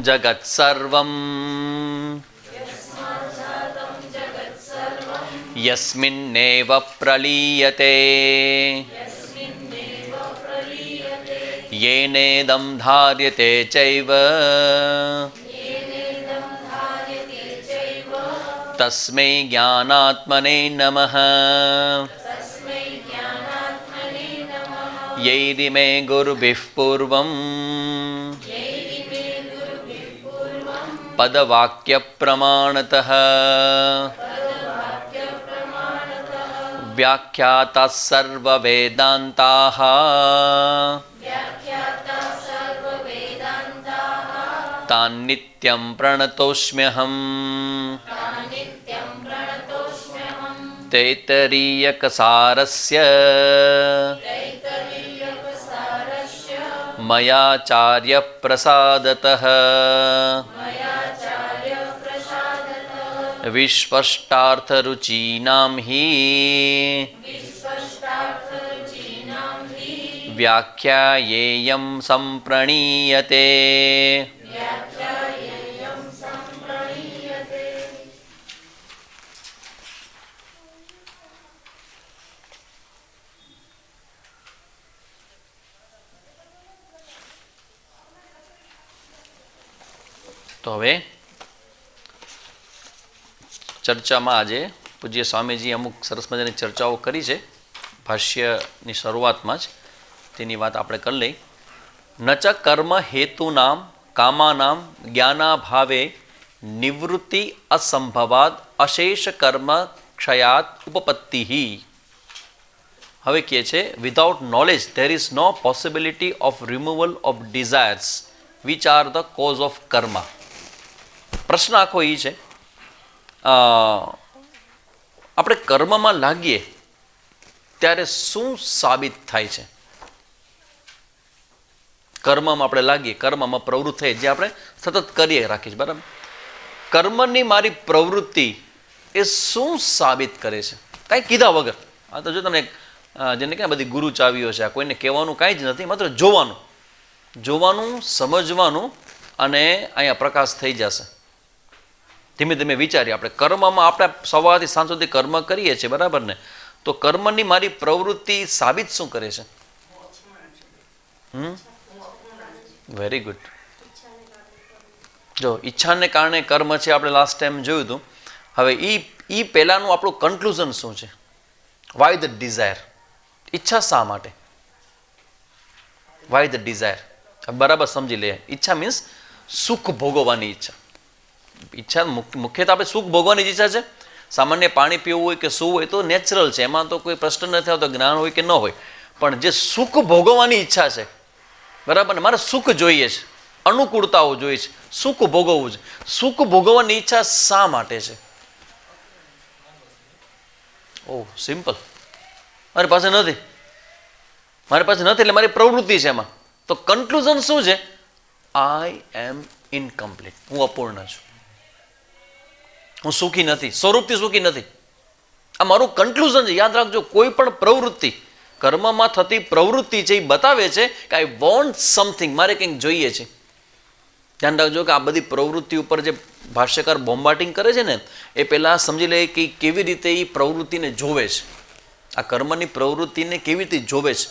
जगत्सर्वं यस्मिन्नेव प्रलीयते येनेदं धार्यते चैव तस्मै ज्ञानात्मने नमः। यैरिमे गुरुभिः पूर्वं पदवाक्यप्रमाणतः व्याख्याताः सर्ववेदान्ताः तान् नित्यं प्रणतोऽस्म्यहम्। तैत्तरीयकसारस्य मयाचार्यप्रसादतः विस्पष्टार्थरुचीनां हि व्याख्यायेयं सम्प्रणीयते। तो हवे चर्चामां आजे पूज्य स्वामीजी अमुक सरस मजानी चर्चाओ करी छे भाष्यनी शरूआतमां ज तेनी वात आपणे कर लई। न च कर्म हेतूनां कामानां ज्ञानाभावे निवृत्ति असंभवाद अशेष कर्म क्षयात उपपत्तिः। हवे कहे छे without knowledge there is no possibility of removal of desires which are the cause of karma. प्रश्न आखो ई छे આપણે કર્મમાં લાગીએ ત્યારે શું સાબિત થાય છે? કર્મમાં આપણે લાગીએ, કર્મમાં પ્રવૃત્તિ થઈ જે આપણે સતત કરીએ રાખીએ છીએ, બરાબર? કર્મની મારી પ્રવૃત્તિ એ શું સાબિત કરે છે? કાંઈ કીધા વગર. આ તો જો તમને જેને ક્યાં બધી ગુરુ ચાવીઓ છે, આ કોઈને કહેવાનું કાંઈ જ નથી, માત્ર જોવાનું, સમજવાનું અને અહીંયા પ્રકાશ થઈ જશે. ધીમે ધીમે વિચારીએ આપણે કર્મમાં આપણે સવારથી સાંજ સુધી કર્મ કરીએ છીએ, બરાબર ને? તો કર્મની મારી પ્રવૃત્તિ સાબિત શું કરે છે? Very good. જો ઈચ્છાને કારણે કર્મ છે આપણે લાસ્ટ ટાઈમ જોયું હતું. હવે ઈ પહેલાનું આપણું કન્ક્લુઝન શું છે? Why the desire? ઈચ્છા શા માટે? Why the desire? બરાબર સમજી લઈએ. ઈચ્છા મીન્સ સુખ ભોગવવાની ઈચ્છા. ઈચ્છા મુખ્યત્વે આપણે સુખ ભોગવવાની જ ઈચ્છા છે. સામાન્ય પાણી પીવું હોય કે શું હોય તો નેચરલ છે, એમાં તો કોઈ પ્રશ્ન નથી આવતો, જ્ઞાન હોય કે ન હોય. પણ જે સુખ ભોગવવાની ઈચ્છા છે, બરાબર ને? મારે સુખ જોઈએ છે, અનુકૂળતાઓ જોઈએ છે, સુખ ભોગવવું છે. સુખ ભોગવવાની ઈચ્છા શા માટે છે? ઓહ, સિમ્પલ. મારી પાસે નથી એટલે મારી પ્રવૃત્તિ છે એમાં. તો કન્ક્લુઝન શું છે? આઈ એમ ઇનકમ્પ્લીટ. હું અપૂર્ણ છું, હું સુખી નથી, સ્વરૂપથી સુખી નથી. આ મારું કન્ક્લુઝન છે. યાદ રાખજો, કોઈ પણ પ્રવૃત્તિ, કર્મમાં થતી પ્રવૃત્તિ છે, એ બતાવે છે કે આઈ વોન્ટ સમથિંગ, મારે કંઈક જોઈએ છે. ધ્યાન રાખજો કે આ બધી પ્રવૃત્તિ ઉપર જે ભાષ્યકાર બોમ્બાર્ડિંગ કરે છે ને, એ પહેલાં સમજી લે કે કેવી રીતે એ પ્રવૃત્તિને જોવે છે. આ કર્મની પ્રવૃત્તિને કેવી રીતે જોવે છે.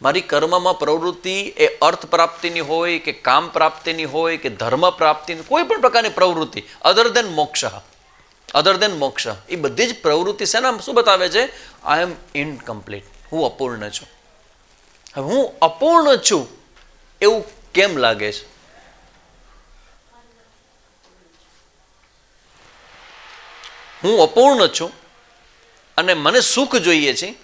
મારી કર્મમાં પ્રવૃત્તિ એ અર્થ પ્રાપ્તિની હોય કે કામ પ્રાપ્તિની હોય કે ધર્મ પ્રાપ્તિની, કોઈ પણ પ્રકારની પ્રવૃત્તિ અધર દેન મોક્ષ, એ બધી જ પ્રવૃત્તિ શેના શું બતાવે છે? આઈ એમ ઇનકમ્પ્લીટ. હું અપૂર્ણ છું. હવે હું અપૂર્ણ છું એવું કેમ લાગે છે? હું અપૂર્ણ છું અને મને સુખ જોઈએ છે,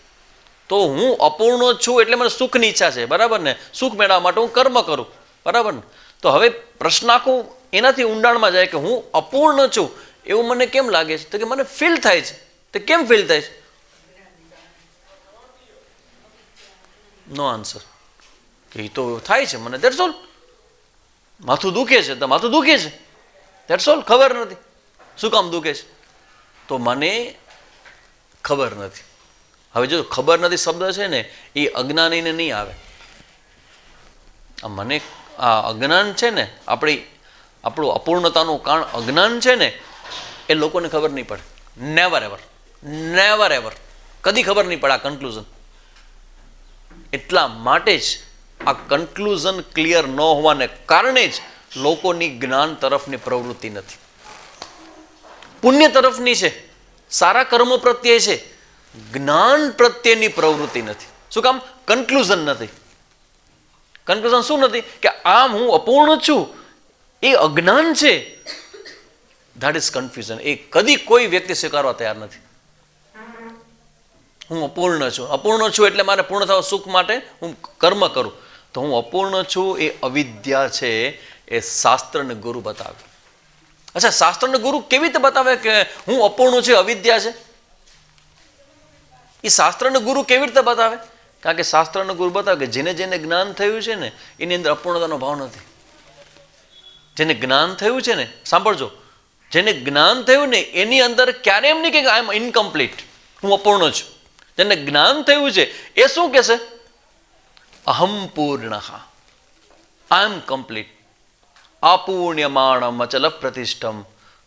તો હું અપૂર્ણ છું એટલે મને સુખની ઈચ્છા છે, બરાબર ને? સુખ મેળવવા માટે હું કર્મ કરું, બરાબર ને? તો હવે પ્રશ્ન આખું એનાથી ઊંડાણમાં જાય કે હું અપૂર્ણ છું એવું મને કેમ લાગે છે? તો કે મને ફીલ થાય છે. તો કેમ ફીલ થાય છે? નો આન્સર. કે એ તો થાય છે મને, દેટ્સ ઓલ. માથું દુખે છે તો માથું દુખે છે, દેટ્સ ઓલ. ખબર નથી શું કામ દુખે છે, તો મને ખબર નથી. હવે જો ખબર નથી શબ્દ છે ને, એ અજ્ઞાનીને નહીં આવે. મને આ અજ્ઞાન છે ને, આપણી આપણું અપૂર્ણતાનું કારણ અજ્ઞાન છે ને, એ લોકોને ખબર નહીં પડે. નેવર એવર, નેવર એવર, કદી ખબર નહીં પડે આ કન્ક્લુઝન. એટલા માટે જ આ કન્ક્લુઝન ક્લિયર ન હોવાને કારણે જ લોકોની જ્ઞાન તરફની પ્રવૃત્તિ નથી, પુણ્ય તરફની છે, સારા કર્મો પ્રત્યે છે, જ્ઞાન પ્રત્યેની પ્રવૃત્તિ નથી. શું કામ? કન્ક્લુઝન નથી. કન્ક્લુઝન શું નથી? કે આમ હું અપૂર્ણ છું એ અજ્ઞાન છે. That is confusion. એ કદી કોઈ વ્યક્તિ સ્વીકારવા તૈયાર નથી. હું અપૂર્ણ છું, અપૂર્ણ છું એટલે મારે પૂર્ણ થવા સુખ માટે હું કર્મ કરું. તો હું અપૂર્ણ છું એ અવિદ્યા છે, એ શાસ્ત્રને ગુરુ બતાવે. અચ્છા, શાસ્ત્રને ગુરુ કેવી રીતે બતાવે કે હું અપૂર્ણ છું, અવિદ્યા છે? એ શાસ્ત્રને ગુરુ કેવી રીતે બતાવે? કારણ કે શાસ્ત્રને ગુરુ બતાવે કે જેને જેને જ્ઞાન થયું છે ને એની અંદર અપૂર્ણતાનો ભાવ નથી. જેને જ્ઞાન થયું છે ને, સાંભળજો, જેને જ્ઞાન થયું ને એની અંદર ક્યારે એમ નહીં કે આઈ એમ ઇનકમ્પ્લીટ, હું અપૂર્ણ છું. જેને જ્ઞાન થયું છે એ શું કહેશે? અહમ પૂર્ણ, આઈ એમ કમ્પ્લીટ. અપૂર્ણ્યમાણમ અચલ પ્રતિષ્ઠમ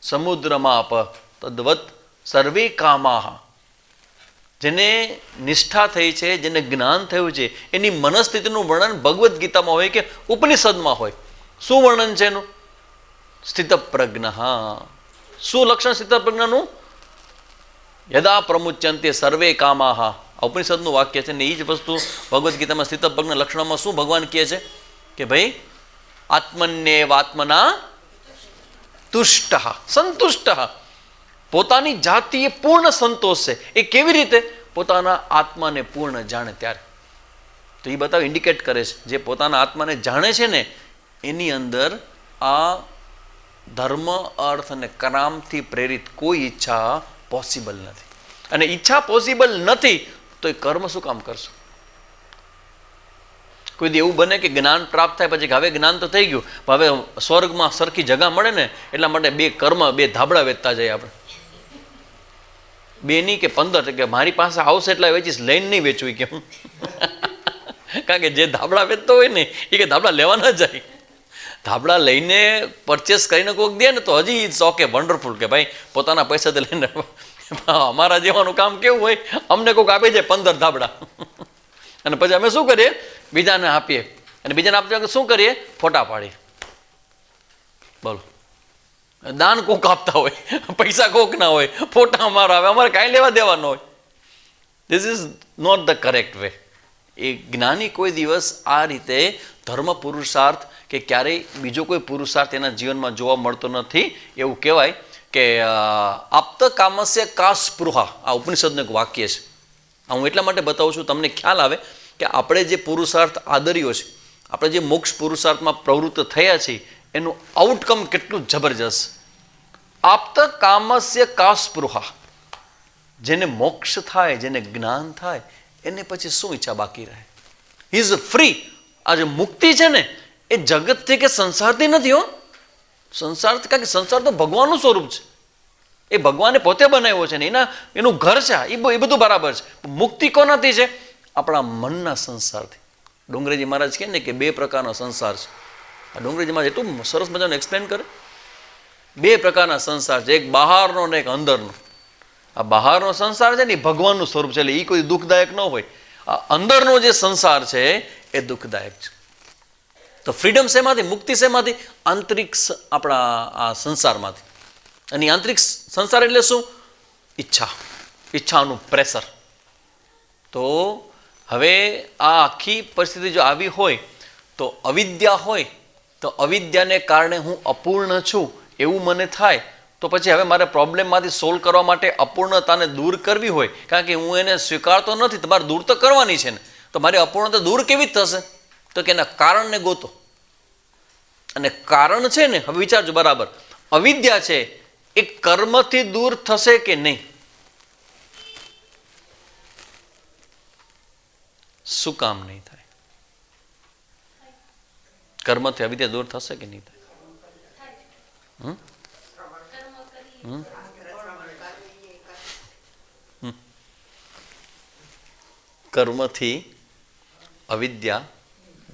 સમુદ્રમાપ તદ્વત સર્વે કામાહ. જેને નિષ્ઠા થઈ છે, જેને જ્ઞાન થયું છે, એની મનસ્થિતિનું વર્ણન ભગવદ્ ગીતામાં હોય કે ઉપનિષદમાં હોય. શું વર્ણન છે એનું? સ્થિત પ્રજ્ઞ. શું લક્ષણ સ્થિત પ્રજ્ઞનું? યદા પ્રમુચ્યંતે સર્વે કામાહ. ઉપનિષદનું વાક્ય છે ને એ જ વસ્તુ ભગવદ્ ગીતામાં સ્થિત પ્રજ્ઞ લક્ષણમાં શું ભગવાન કહે છે કે ભાઈ આત્મન્યેવાત્મના તુષ્ટ, સંતુષ્ટ. પોતાની જાતિ એ પૂર્ણ સંતોષ છે. એ કેવી રીતે? પોતાના આત્માને પૂર્ણ જાણે ત્યારે. તો એ બતાવે, ઇન્ડિકેટ કરે છે જે પોતાના આત્માને જાણે છે ને એની અંદર આ ધર્મ, અર્થ અને કામથી પ્રેરિત કોઈ ઈચ્છા પોસિબલ નથી. અને ઈચ્છા પોસિબલ નથી તો એ કર્મ શું કામ કરશો? કોઈ દી એવું બને કે જ્ઞાન પ્રાપ્ત થાય પછી હવે જ્ઞાન તો થઈ ગયું, હવે સ્વર્ગમાં સરખી જગા મળે ને એટલા માટે બે કર્મ, બે ધાબળા વેચતા જઈએ આપણે. 2 નહીં કે 15, કે મારી પાસે આવશે એટલા વેચીશ, લઈને નહીં વેચવું કે હું. કારણ કે જે ધાબળા વેચતો હોય ને એ કે ધાબળા લેવા ન જાય. ધાબળા લઈને પરચેસ કરીને કોઈક દે ને તો હજી શોખ વન્ડરફુલ કે ભાઈ પોતાના પૈસાથી લઈને. અમારા જેવાનું કામ કેવું હોય, અમને કોઈક આપી જાય 15 ધાબળા અને પછી અમે શું કરીએ? બીજાને આપીએ. અને બીજાને આપીએ શું કરીએ? ફોટા પાડીએ. બોલો, દાન કોક આપતા હોય, પૈસા કોક ના હોય, ફોટા અમારા આવે, અમારે કાંઈ લેવા દેવાનો હોય. This is not the correct way. એ જ્ઞાની કોઈ દિવસ આ રીતે ધર્મ પુરુષાર્થ કે ક્યારેય બીજો કોઈ પુરુષાર્થ એના જીવનમાં જોવા મળતો નથી. એવું કહેવાય કે આપ્ત કામસ્ય કા સ્પૃહા. આ ઉપનિષદનું એક વાક્ય છે. આ હું એટલા માટે બતાવું છું તમને ખ્યાલ આવે કે આપણે જે પુરુષાર્થ આદર્યો છે, આપણે જે મોક્ષ પુરુષાર્થમાં પ્રવૃત્ત થયા છીએ એનું આઉટકમ કેટલું જબરજસ્ત. આપ્ત કામસ્ય કા સ્પૃહા. જેને મોક્ષ થાય, જેને જ્ઞાન થાય, એને પછી શું ઈચ્છા બાકી રહે? He is free. આ જે મુક્તિ છે ને એ જગતથી કે સંસારથી નથી. સંસાર, કારણ કે સંસાર તો ભગવાનનું સ્વરૂપ છે, એ ભગવાને પોતે બનાવ્યો છે ને એનું ઘર છે. એ બધું બરાબર છે. મુક્તિ કોનાથી છે? આપણા મનના સંસારથી. ડુંગરેજી મહારાજ કહે ને કે 2 પ્રકારના સંસાર છે. આ ડુંગરેજી મહારાજ એટલું સરસ મજાનું એક્સપ્લેન કરે. 2 પ્રકારના સંસાર છે, એક બહારનો ને એક અંદરનો. આ બહારનો સંસાર છે ને એ ભગવાનનું સ્વરૂપ છે, એટલે એ કોઈ દુઃખદાયક ન હોય. આ અંદરનો જે સંસાર છે એ દુઃખદાયક છે. તો ફ્રીડમ શેમાંથી? મુક્તિ શેમાંથી? આંતરિક આપણા આ સંસારમાંથી. અને આંતરિક સંસાર એટલે શું? ઈચ્છા, ઈચ્છાનું પ્રેશર. તો હવે આ આખી પરિસ્થિતિ જો આવી હોય તો અવિદ્યા હોય તો અવિદ્યાને કારણે હું અપૂર્ણ છું એવું મને થાય તો પછી હવે મારે પ્રોબ્લેમમાંથી સોલ્વ કરવા માટે અપૂર્ણતાને દૂર કરવી હોય, કારણ કે હું એને સ્વીકારતો નથી, તમારે દૂર તો કરવાની છે ને, તો મારી અપૂર્ણતા દૂર કેવી થશે? તો કે એના કારણને ગોતો. અને કારણ છે ને, હવે વિચારજો બરાબર, અવિદ્યા છે એ કર્મથી દૂર થશે કે નહીં? શું કામ નહીં થાય? કર્મથી અવિદ્યા દૂર થશે કે નહીં થાય? કર્મથી અવિદ્યા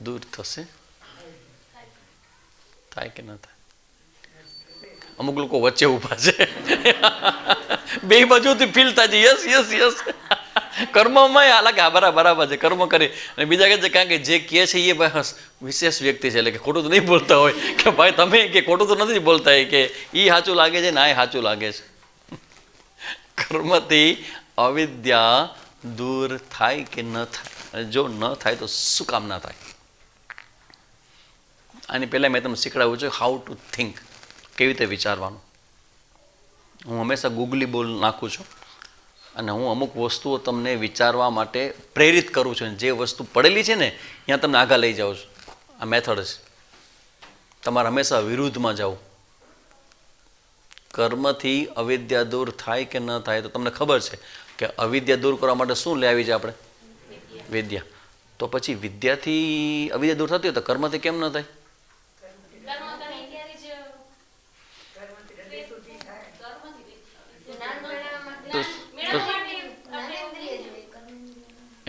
દૂર થશે? થાય કે ન થાય? અમુક લોકો વચ્ચે ઊભા છે. બે બાજુથી ફીલ થાય છે યસ યસ યસ. કર્મમાં લાગે હા બરાબર છે, કર્મ કરી. અને બીજા કહે છે કારણ કે જે કહે છે એ વિશેષ વ્યક્તિ છે, એટલે કે ખોટું તો નહીં બોલતા હોય કે ભાઈ તમે કે ખોટું તો નથી બોલતા કે એ સાચું લાગે છે ને આ સાચું લાગે છે. કર્મથી અવિદ્યા દૂર થાય કે ન થાય? અને જો ન થાય તો શું કામ ના થાય? આની પહેલાં મેં તમને શીખડાવ્યું છે હાઉ ટુ થિંક, કેવી રીતે વિચારવાનું. હું હંમેશા ગૂગલી બોલ નાખું છું અને હું અમુક વસ્તુઓ તમને વિચારવા માટે પ્રેરિત કરું છું. જે વસ્તુ પડેલી છે ને ત્યાં તમને આગળ લઈ જાઉં છું. આ મેથડ છે. તમારે હંમેશા વિરુદ્ધમાં જાઓ. કર્મથી અવિદ્યા દૂર થાય કે ન થાય તો તમને ખબર છે કે અવિદ્યા દૂર કરવા માટે શું લઈ આવી છે આપણે? વિદ્યા. તો પછી વિદ્યાથી અવિદ્યા દૂર થતી હોય તો કર્મથી કેમ ન થાય?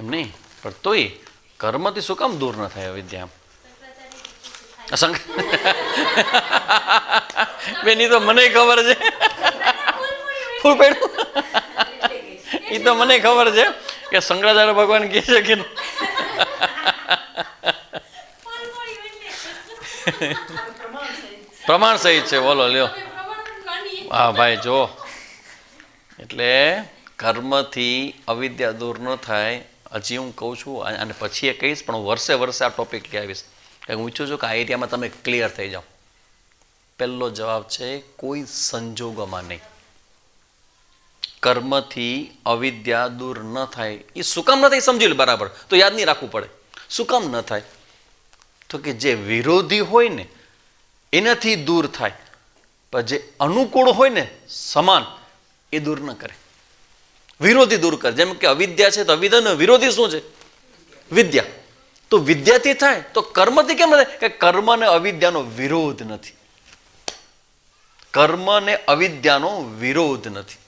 એમ નહીં, પણ તોય કર્મથી શું કામ દૂર ન થાય અવિદ્યા? બેન એ તો મને ખબર છે. ફૂલ પડ્યું એ તો મને ખબર છે કે શંકરાચાર્ય ભગવાન કહે છે કે પ્રમાણ સહિત છે. બોલો લ્યો. હા ભાઈ જો, એટલે કર્મથી અવિદ્યા દૂર ન થાય. હજી હું કહું છું અને પછી એ કહીશ, પણ હું વર્ષે વર્ષે આ ટોપિક લઈ આવીશ. હું ઈચ્છું છું કે આ એરિયામાં તમે ક્લિયર થઈ જાઓ. પહેલો જવાબ છે કોઈ સંજોગોમાં નહીં. કર્મથી અવિદ્યા દૂર ન થાય એ શું કામ ન થાય સમજી લો બરાબર, તો યાદ નહીં રાખવું પડે. શું કામ ન થાય? તો કે જે વિરોધી હોય ને એનાથી દૂર થાય, પણ જે અનુકૂળ હોય ને સમાન એ દૂર ન કરે. વિરોધી દૂર કરે. જેમ કે અવિદ્યા છે તો અવિદ્યાનો વિરોધી શું છે? વિદ્યા. તો વિદ્યાથી થાય તો કર્મથી કેમ ન થાય? કે કર્મ ને અવિદ્યાનો વિરોધ નથી. કર્મ ને અવિદ્યાનો વિરોધ નથી.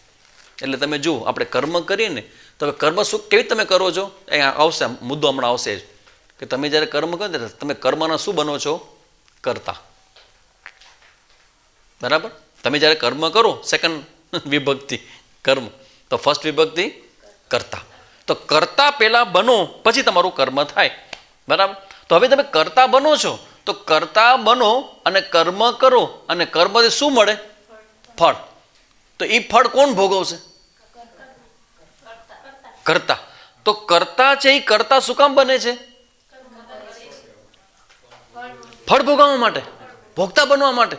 એટલે તમે જુઓ, આપણે કર્મ કરીએ ને તો કર્મ શું કેવી તમે કરો છો? અહીંયા આવશે મુદ્દો, હમણાં આવશે જ કે તમે જ્યારે કર્મ કરો ને તમે કર્મના શું બનો છો? કરતા. બરાબર? તમે જ્યારે કર્મ કરો, સેકન્ડ વિભક્તિ કર્મ, તો ફર્સ્ટ વિભક્તિ કરતા. તો કરતા પહેલા બનો પછી તમારું કર્મ થાય. બરાબર? તો હવે તમે કરતા બનો છો તો કરતા બનો અને કર્મ કરો અને કર્મથી શું મળે? ફળ. તો એ ફળ કોણ ભોગવશે? કરતા. તો કરતા છે એ કરતા શું કામ બને છે? ફળ ભોગવવા માટે, ભોગતા બનવા માટે.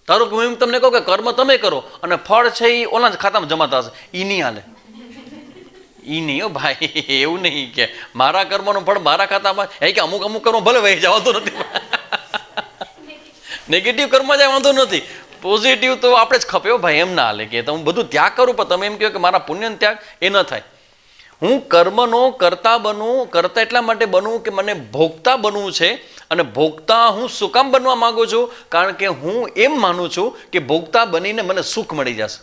ધારો કે હું તમને કહું કે કર્મ તમે કરો અને ફળ છે એ ઓલા ખાતામાં જમા થશે, એ નહીં હાલે. એ નહીં હો ભાઈ, એવું નહીં કે મારા કર્મનું ફળ મારા ખાતામાં. એ કે અમુક અમુક કર્મ ભલે વહી જવાતો નથી. નેગેટિવ કર્મ જાય વાંધો નથી, પોઝિટિવ તો આપણે જ ખપે ભાઈ. એમ ના હાલે કે હું બધું ત્યાગ કરું પણ તમે એમ કહો કે મારા પુણ્ય ત્યાગ, એ ન થાય. હું કર્મનો કરતા બનવું, કરતા એટલા માટે બનવું કે મને ભોગતા બનવું છે. અને ભોગતા હું શું કામ બનવા માંગુ છું? કારણ કે હું એમ માનું છું કે ભોગતા બનીને મને સુખ મળી જશે,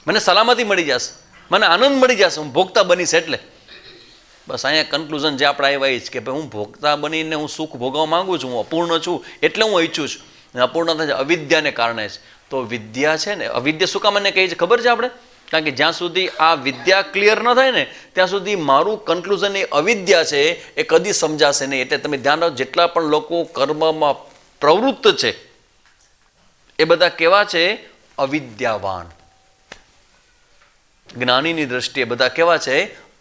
મને સલામતી મળી જશે, મને આનંદ મળી જશે. હું ભોગતા બનીશ એટલે. બસ અહીંયા કન્ક્લુઝન જે આપણે આવ્યા જ કે ભાઈ હું ભોગતા બનીને હું સુખ ભોગવવા માંગુ છું, હું અપૂર્ણ છું એટલે હું ઈચ્છું છું. અપૂર્ણ થાય અવિદ્યાને કારણે જ. તો વિદ્યા છે ને, અવિદ્યા શું કામ મને કહે છે ખબર છે આપણે? કારણ કે જ્યાં સુધી આ વિદ્યા ક્લિયર ન થાય ને ત્યાં સુધી મારું કન્ક્લુઝન એ અવિદ્યા છે એ કદી સમજાશે નહીં. એટલે તમે ધ્યાન રાખો, જેટલા પણ લોકો કર્મમાં પ્રવૃત્ત છે એ બધા કેવા છે? અવિદ્યાવાન. જ્ઞાનીની દ્રષ્ટિએ બધા કેવા છે?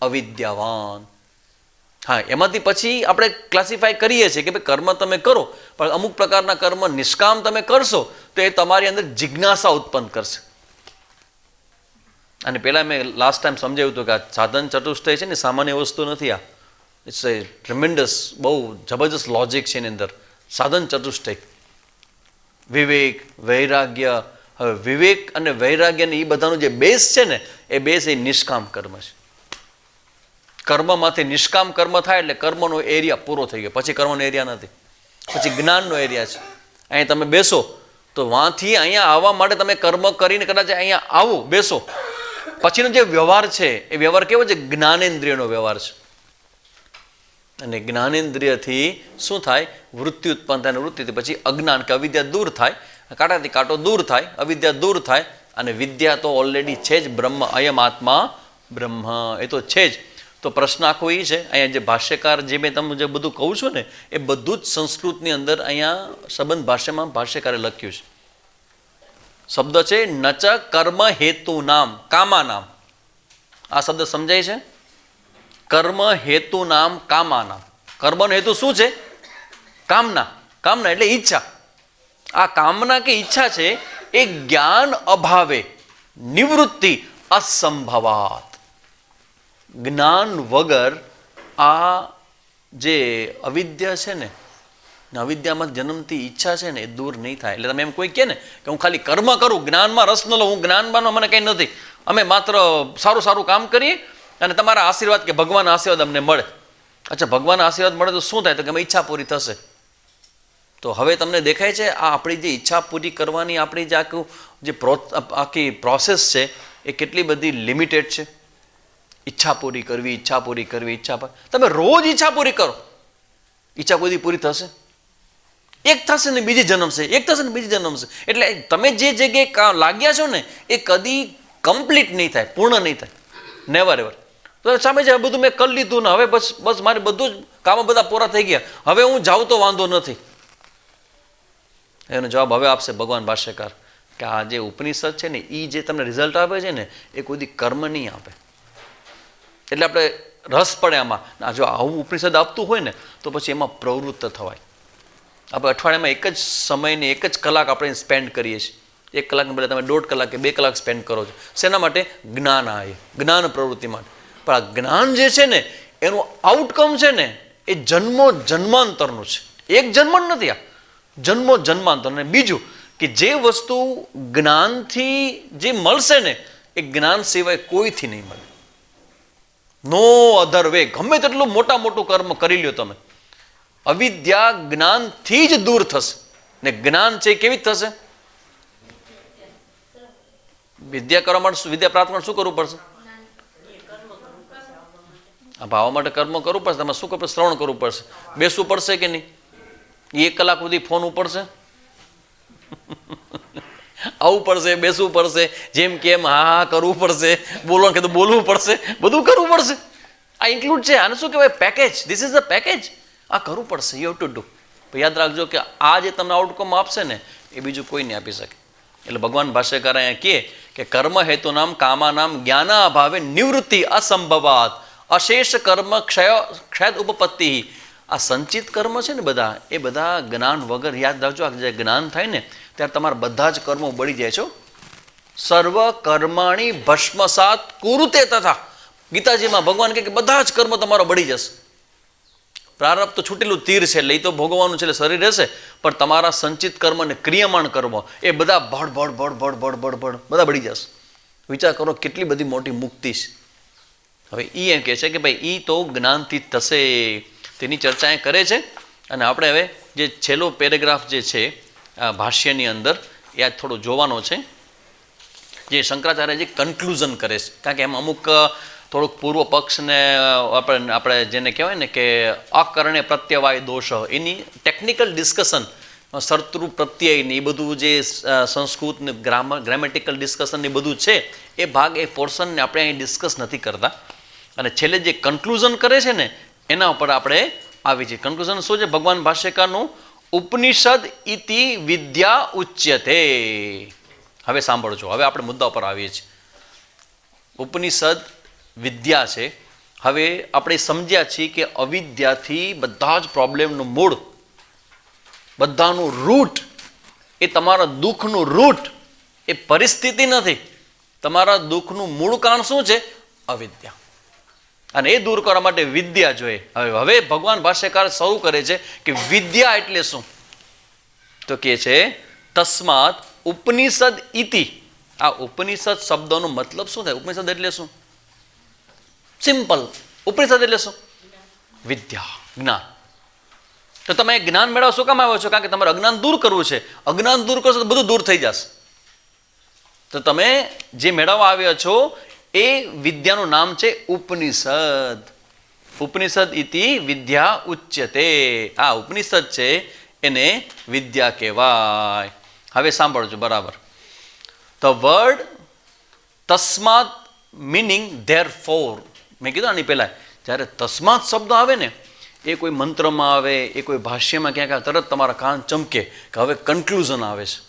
અવિદ્યાવાન. હા, એમાંથી પછી આપણે ક્લાસિફાય કરીએ છીએ કે ભાઈ કર્મ તમે કરો, પણ અમુક પ્રકારના કર્મ નિષ્કામ તમે કરશો તો એ તમારી અંદર જિજ્ઞાસા ઉત્પન્ન કરશે. અને પહેલાં મેં લાસ્ટ ટાઈમ સમજાવ્યું હતું કે આ સાધન ચતુષ્ટય છે ને સામાન્ય વસ્તુ નથી. આ ઇટ્સ એ ટ્રેમેન્ડસ, બહુ જબરજસ્ત લોજિક છે એની અંદર. સાધન ચતુષ્ટય, વિવેક, વૈરાગ્ય. હવે વિવેક અને વૈરાગ્ય ને એ બધાનું જે બેઝ છે ને એ બેઝ એ નિષ્કામ કર્મ છે. કર્મમાંથી નિષ્કામ કર્મ થાય એટલે કર્મનો એરિયા પૂરો થઈ ગયો. પછી કર્મનો એરિયા નથી, પછી જ્ઞાનનો એરિયા છે. અહીંયા તમે બેસો તો વાંથી અહીંયા આવવા માટે તમે કર્મ કરીને કદાચ અહીંયા આવો બેસો, પછીનો જે વ્યવહાર છે એ વ્યવહાર કેવો છે? જ્ઞાનેન્દ્રિયનો વ્યવહાર છે. અને જ્ઞાનેન્દ્રિયથી શું થાય? વૃત્તિ ઉત્પન્ન થાય. અને વૃત્તિથી પછી અજ્ઞાન કે અવિદ્યા દૂર થાય કાંટાથી કાંટો દૂર થાય, અવિદ્યા દૂર થાય, અને વિદ્યા તો ઓલરેડી છે જ. બ્રહ્મ અયમ આત્મા બ્રહ્મ, એ તો છે જ. તો પ્રશ્ન આખો એ છે, અહીંયા જે ભાષ્યકાર જે મેં તમને જે બધું કહું છું ને, એ બધું જ સંસ્કૃતની અંદર અહીંયા સંબંધ ભાષ્યમાં ભાષ્યકારે લખ્યું છે. શબ્દ છે નચ કર્મ હેતુ નામ કામા નામ. આ શબ્દ સમજાય છે? કર્મ હેતુ નામ કામા નામ. કર્મનો હેતુ શું છે? કામના. કામના એટલે ઈચ્છા. આ કામના કે ઈચ્છા છે એ જ્ઞાન અભાવે નિવૃત્તિ અસંભવાત. જ્ઞાન વગર આ જે અવિદ્યા છે ને, અવિદ્યામાં જન્મતી ઈચ્છા છે ને, એ દૂર નહીં થાય. એટલે તમે એમ કોઈ કહે ને કે હું ખાલી કર્મ કરું, જ્ઞાનમાં રસ ન લઉં, હું જ્ઞાનમાં મને કંઈ નથી, અમે માત્ર સારું સારું કામ કરીએ અને તમારા આશીર્વાદ કે ભગવાનના આશીર્વાદ અમને મળે. અચ્છા, ભગવાનના આશીર્વાદ મળે તો શું થાય? તો કે અમે ઈચ્છા પૂરી થશે. તો હવે તમને દેખાય છે આ આપણી જે ઈચ્છા પૂરી કરવાની આપણી જે આખી પ્રોસેસ છે એ કેટલી બધી લિમિટેડ છે. ઈચ્છા પૂરી કરવી, ઈચ્છા પૂરી કરવી, તમે રોજ ઈચ્છા પૂરી કરો, ઈચ્છા કોઈ દી પૂરી થશે? એક થશે ને બીજી જન્મશે, એક થશે ને બીજી જન્મશે. એટલે તમે જે જગ્યાએ લાગ્યા છો ને એ કદી કમ્પ્લીટ નહીં થાય, પૂર્ણ નહીં થાય, નેવર એવર. તો સામે છે બધું મેં કરી લીધું ને હવે બસ મારે બધું જ કામો બધા પૂરા થઈ ગયા, હવે હું જાઉં તો વાંધો નથી. એનો જવાબ હવે આપશે ભગવાન ભાષ્યકાર કે આ જે ઉપનિષદ છે ને એ જે તમને રિઝલ્ટ આપે છે ને એ કોઈ દી કર્મ નહીં આપે. એટલે આપણે રસ પડે આમાં. જો આવું ઉપનિષદ આપતું હોય ને તો પછી એમાં પ્રવૃત્ત થવાય. આપણે અઠવાડિયામાં એક જ સમયને એક જ કલાક આપણે સ્પેન્ડ કરીએ છીએ. 1 કલાકને બદલે તમે 1.5 કલાક કે 2 કલાક સ્પેન્ડ કરો છો. શેના માટે? જ્ઞાન આવે, જ્ઞાન પ્રવૃત્તિ માટે. પણ આ જ્ઞાન જે છે ને એનું આઉટકમ છે ને એ જન્મો જન્માંતરનું છે. એક જન્મ જ નથી, આ જન્મો જન્માંતર. અને બીજું કે જે વસ્તુ જ્ઞાનથી જે મળશે ને એ જ્ઞાન સિવાય કોઈથી નહીં મળે. નો અધર વે. ગમે તેટલું મોટું કર્મ કરી લ્યો તમે, અવિદ્યા જ્ઞાનથી જ દૂર થશે. ને જ્ઞાન છે કેવી થશે? વિદ્યા કરવા માટે, વિદ્યા પ્રાપ્ત માટે શું કરવું પડશે? આ ભાવવા માટે કર્મ કરવું પડશે. તમારે શું કરવું પડશે? શ્રવણ કરવું પડશે. બેસવું પડશે કે નહીં? 1 કલાક સુધી ફોન ઉપડશે, આવવું પડશે, બેસવું પડશે, જેમ કેમ હા કરવું પડશે, બોલવાનું કે તો બોલવું પડશે, બધું કરવું પડશે. આ ઇન્ક્લુડ છે. આને શું કહેવાય? Package. This is the package. આ કરવું પડશે. You have to do. યાદ રાખજો કે આ જે તમને આઉટકમ આપશે ને એ બીજું કોઈ નહીં આપી શકે. એટલે ભગવાન ભાષ્યકાર અહીંયા કહે કે કર્મ હેતુ નામ કામા નામ જ્ઞાના અભાવે નિવૃત્તિ અસંભવાત અશેષ કર્મ ક્ષય ઉપપત્તિ. આ સંચિત કર્મ છે ને બધા, એ બધા જ્ઞાન વગર, યાદ રાખજો, આ જે જ્ઞાન થાય ને ત્યારે તમારા બધા જ કર્મો બળી જાય છે. સર્વ કર્માણી ભસ્મસાત કુરુતે તથા. ગીતાજીમાં ભગવાન કહે કે બધા જ કર્મ તમારો બળી જશે. પ્રારબ્ધ તો છૂટેલું તીર છે, એટલે એ તો ભોગવવાનું છે, એટલે શરીર રહેશે, પણ તમારા સંચિત કર્મ અને ક્રિયમાણ કર્મ એ બધા ભડ બધા બળી જશે. વિચાર કરો કેટલી બધી મોટી મુક્તિ છે. હવે એ એમ કહે છે કે ભાઈ એ તો જ્ઞાનથી જ થશે, તેની ચર્ચા એ કરે છે. અને આપણે હવે જે છેલ્લો પેરેગ્રાફ જે છે આ ભાષ્યની અંદર એ આજ થોડો જોવાનો છે, જે શંકરાચાર્યજી કન્ક્લુઝન કરે છે. કારણ કે એમ અમુક થોડુંક પૂર્વ પક્ષને આપણે જેને કહેવાય ને કે અકરણે પ્રત્યવાય દોષ, એની ટેકનિકલ ડિસ્કશન, શર્તૃ પ્રત્યય ને એ બધું જે સંસ્કૃત ને ગ્રામેટિકલ ડિસ્કશન એ બધું છે એ ભાગ, એ પોર્શનને આપણે અહીં ડિસ્કસ નથી કરતા. અને છેલ્લે જે કન્ક્લુઝન કરે છે ને એના ઉપર આપણે આવી છીએ. કન્ક્લુઝન શું છે ભગવાન ભાષ્યકારનું? ઉપનિષદ ઇતિ વિદ્યા ઉચ્યતે. હવે સાંભળજો, હવે આપણે મુદ્દા ઉપર આવીએ છીએ. ઉપનિષદ વિદ્યા છે. હવે આપણે સમજ્યા છીએ કે અવિદ્યાથી બધા જ પ્રોબ્લેમનું મૂળ, બધાનું રૂટ, એ તમારા દુઃખનું રૂટ એ પરિસ્થિતિ નથી. તમારા દુઃખનું મૂળ કારણ શું છે? અવિદ્યા. અને એ દૂર કરવા માટે વિદ્યા જોઈએ. હવે ભગવાન ભાષ્યકાર શરૂ કરે છે કે વિદ્યા એટલે શું? તો કે છે તસ્માત ઉપનિષદ ઇતિ. આ ઉપનિષદ શબ્દનો મતલબ શું થાય? ઉપનિષદ એટલે શું? સિમ્પલ. ઉપનિષદ એટલે શું? વિદ્યા, જ્ઞાન. તો તમે જ્ઞાન મેળવવા શું કામ આવ્યો છો? કારણ કે તમારે અજ્ઞાન દૂર કરવું છે. અજ્ઞાન દૂર કરશો તો બધું દૂર થઈ જશે. તો તમે જે મેળવવા આવ્યા છો એ વિદ્યાનું નામ છે ઉપનિષદ. ઉપનિષદ ઇતિ વિદ્યા ઉચ્યતે. આ ઉપનિષદ છે એને વિદ્યા કહેવાય. હવે સાંભળજો બરાબર. ધ વર્ડ તસ્માત મીનિંગ ધેર ફોર, મેં કીધું આની પહેલાં, જ્યારે તસ્માત શબ્દ આવે ને એ કોઈ મંત્રમાં આવે, એ કોઈ ભાષ્યમાં ક્યાંક આવે, તરત તમારા કાન ચમકે કે હવે કન્ક્લુઝન આવે છે.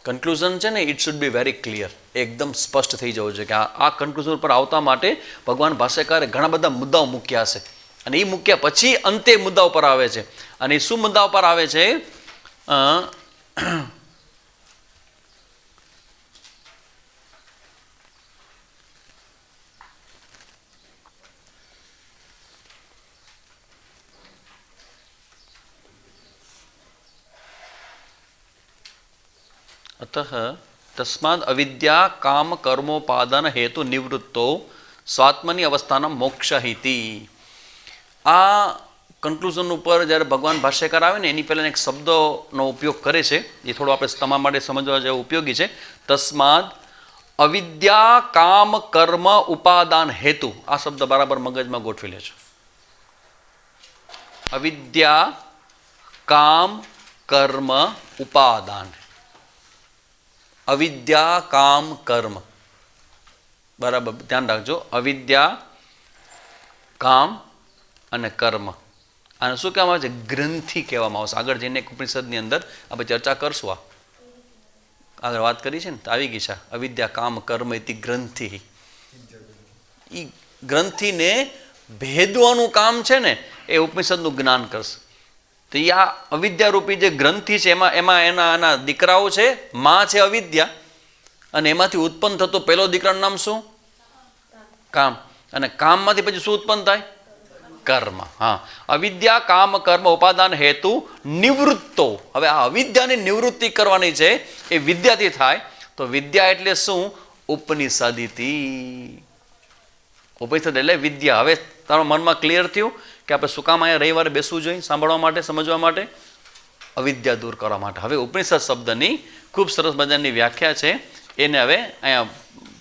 કન્ક્લુઝન છે ને it should be very clear, એકદમ સ્પષ્ટ થઈ જવું છે કે આ કન્ક્લુઝન પર આવતા માટે ભગવાન ભાષ્યકારે ઘણા બધા મુદ્દાઓ મૂક્યા છે, અને એ મૂક્યા પછી અંતે મુદ્દાઓ પર આવે છે. અને એ શું મુદ્દાઓ પર આવે છે? अतः तस्माद् अविद्या काम कर्मोपादान हेतु निवृत्तो स्वात्मनी अवस्थाना मोक्ष हिति. આ કન્ક્લુઝન ઉપર જ્યારે ભગવાન ભાષ્યકાર આવે ને એની પહેલાં એક શબ્દનો ઉપયોગ કરે છે, એ થોડો આપણે તમારા માટે સમજવા જેવો ઉપયોગી છે. તસ્માદ અવિદ્યા કામ કર્મ ઉપાદાન હેતુ, આ શબ્દ બરાબર મગજમાં ગોઠવી લેજો. અવિદ્યા કામ કર્મ ઉપાદાન, અવિદ્યા કામ કર્મ, બરાબર ધ્યાન રાખજો. અવિદ્યા કામ અને કર્મ, આને શું કહેવામાં આવે છે? ગ્રંથિ કહેવામાં આવશે. આગળ જઈને એક ઉપનિષદની અંદર આપણે ચર્ચા કરશું. આગળ વાત કરી છે ને, આવી ગઈ છે. અવિદ્યા કામ કર્મ ઇતિ ગ્રંથિ, એ ગ્રંથિને ભેદવાનું કામ છે ને એ ઉપનિષદનું જ્ઞાન કરશે. તો એ આ અવિદ્યારૂપી જે ગ્રંથિ છે એમાં એના દીકરાઓ છે, માં છે અવિદ્યા, અને એમાંથી ઉત્પન્ન થતો પહેલો દીકરાનું નામ શું? કામ. અને કામમાંથી પછી શું ઉત્પન્ન થાય? કર્મ. હા, અવિદ્યા કામ કર્મ ઉપાદાન હેતુ નિવૃત્તો. હવે આ અવિદ્યાની નિવૃત્તિ કરવાની છે, એ વિદ્યાથી થાય. તો વિદ્યા એટલે શું? ઉપનિષદિતિ. ઉપનિષદ એટલે વિદ્યા. હવે તારા મનમાં ક્લિયર થયું કે આપણે શું કામ અહીંયા રવિવારે બેસવું જોઈએ? સાંભળવા માટે, સમજવા માટે, અવિદ્યા દૂર કરવા માટે. હવે ઉપનિષદ શબ્દની ખૂબ સરસ મજાની વ્યાખ્યા છે, એને હવે અહીંયા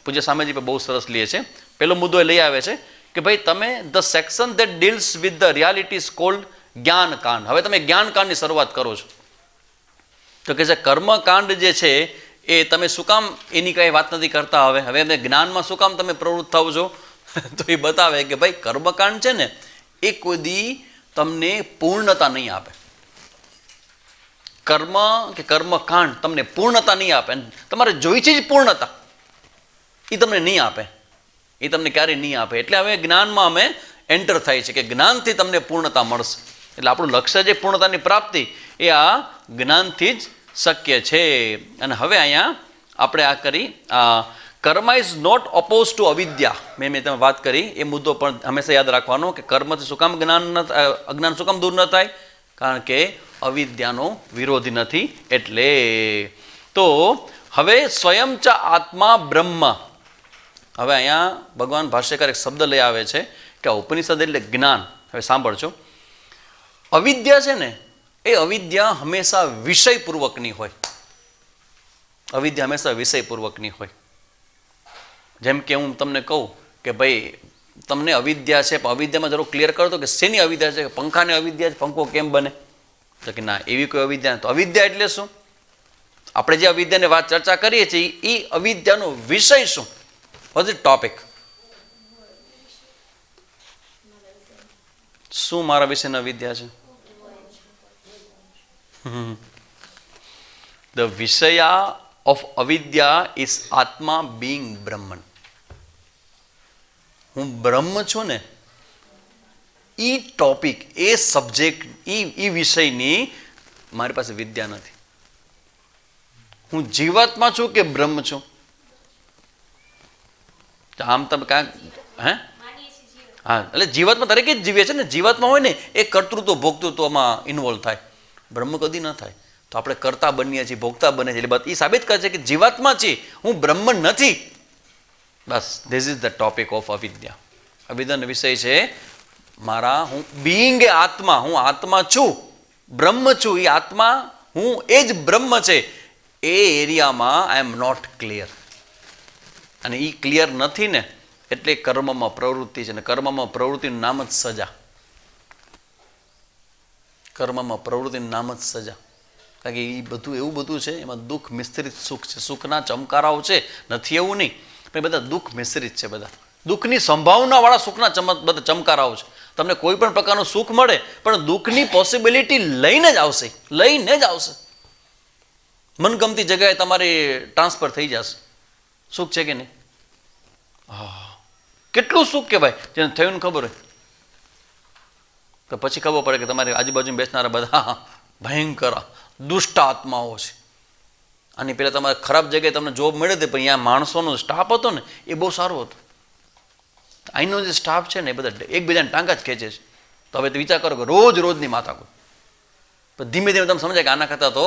પૂજ્ય સ્વામીજી પર બહુ સરસ લે છે. પહેલો મુદ્દો એ લઈ આવે છે કે ભાઈ તમે the section that deals with the reality is called જ્ઞાનકાંડ. હવે તમે જ્ઞાનકાંડની શરૂઆત કરો છો તો કે છે કર્મકાંડ જે છે એ તમે શું કામ એની કાંઈ વાત નથી કરતા. હવે અમે જ્ઞાનમાં શું કામ તમે પ્રવૃત્ત થાવ છો? તો એ બતાવે કે ભાઈ કર્મકાંડ છે ને એ કોઈ દી તમને પૂર્ણતા નહીં આપે. કર્મ કે કર્મકાંડ તમને પૂર્ણતા નહીં આપે. તમારે જોઈ છે જ પૂર્ણતા, એ તમને નહીં આપે, એ તમને ક્યારેય નહીં આપે. એટલે હવે જ્ઞાનમાં અમે એન્ટર થાય છે કે જ્ઞાનથી તમને પૂર્ણતા મળશે. એટલે આપણું લક્ષ્ય છે પૂર્ણતાની પ્રાપ્તિ, એ આ જ્ઞાનથી જ શક્ય છે. અને હવે અહીંયા આપણે આ કરી કર્મ ઇઝ નોટ ઓપોઝ ટુ અવિદ્યા. મેં તમે વાત કરી એ મુદ્દો પણ હંમેશા યાદ રાખવાનો કે કર્મથી શું કામ અજ્ઞાન શું કામ દૂર ન થાય? કારણ કે અવિદ્યાનો વિરોધી નથી. એટલે તો હવે સ્વયં ચ આત્મા બ્રહ્મ. હવે અહીંયા ભગવાન ભાષ્યકાર એક શબ્દ લઈ આવે છે કે ઉપનિષદ એટલે જ્ઞાન. હવે સાંભળજો, અવિદ્યા છે ને એ અવિદ્યા હંમેશા વિષયપૂર્વકની હોય. અવિદ્યા હંમેશા વિષયપૂર્વકની હોય. જેમ કે હું તમને કહું કે ભાઈ તમને અવિદ્યા છે, પણ અવિદ્યામાં જરૂર ક્લિયર કરો તો કે શેની અવિદ્યા છે? પંખાની અવિદ્યા છે, પંખો કેમ બને? તો કે ના, એવી કોઈ અવિદ્યા નથી. તો અવિદ્યા એટલે શું? આપણે જે અવિદ્યાની વાત ચર્ચા કરીએ છીએ એ અવિદ્યાનો વિષય શું? What is topic? શું મારા વિશેની અવિદ્યા છે? ધ વિષયા ઓફ અવિદ્યા ઇઝ આત્મા બીંગ બ્રહ્મન. હું બ્રહ્મ છું ને, એ ટોપિક, એ સબ્જેક્ટ, એ વિષયની મારી પાસે વિદ્યા નથી. હું જીવાત્મા છું કે બ્રહ્મ છું? આમ તમે કાંઈક હા, એટલે જીવાત્મા દરેકે જ જીવે છે ને. જીવાત્મા હોય ને એ કર્તૃત્વ ભોગતૃત્વમાં ઇન્વોલ્વ થાય, બ્રહ્મ કદી ન થાય. તો આપણે કરતા બનીએ છીએ, ભોગતા બને છે. એટલે એ સાબિત કરે છે કે જીવાત્મા છે, હું બ્રહ્મ નથી. બસ this is the topic of અવિદ્યા. અવિદ્યાનો વિષય છે મારા હું બીઈંગ એ આત્મા, હું આત્મા છું, બ્રહ્મ છું. એ આત્મા હું એ જ બ્રહ્મ છે. એ એરિયામાં આઈ એમ નોટ ક્લિયર. અને એ ક્લિયર નથી ને એટલે કર્મમાં પ્રવૃત્તિ છે. ને કર્મમાં પ્રવૃત્તિનું નામ જ સજા. કર્મમાં પ્રવૃત્તિનું નામ જ સજા. કારણ કે એ બધું એવું બધું છે, એમાં દુઃખ મિશ્રિત સુખ છે. સુખના ચમકારાઓ છે, નથી એવું નહીં, પણ બધા દુઃખ મિશ્રિત છે. બધા દુઃખની સંભાવનાવાળા સુખના બધા ચમકારાઓ છે. તમને કોઈ પણ પ્રકારનું સુખ મળે પણ દુઃખની પોસિબિલિટી લઈને જ આવશે, લઈને જ આવશે. મનગમતી જગ્યાએ તમારી ટ્રાન્સફર થઈ જશે. સુખ છે કે નહીં? હા, કેટલું સુખ કહેવાય જેને થયું ને ખબર હોય તો પછી ખબર પડે કે તમારી આજુબાજુ બેસનારા બધા ભયંકર દુષ્ટ આત્માઓ છે. આની પહેલાં તમારે ખરાબ જગ્યાએ તમને જોબ મળે હતી, પણ અહીંયા માણસોનો સ્ટાફ હતો ને એ બહુ સારો હતો. અહીંનો જે સ્ટાફ છે ને એ બધા એકબીજાને ટાંકા જ ખેંચે છે. તો હવે તો વિચાર કરો કે રોજ રોજની માથાકૂટ. પણ ધીમે ધીમે તમે સમજાય કે આના કરતાં તો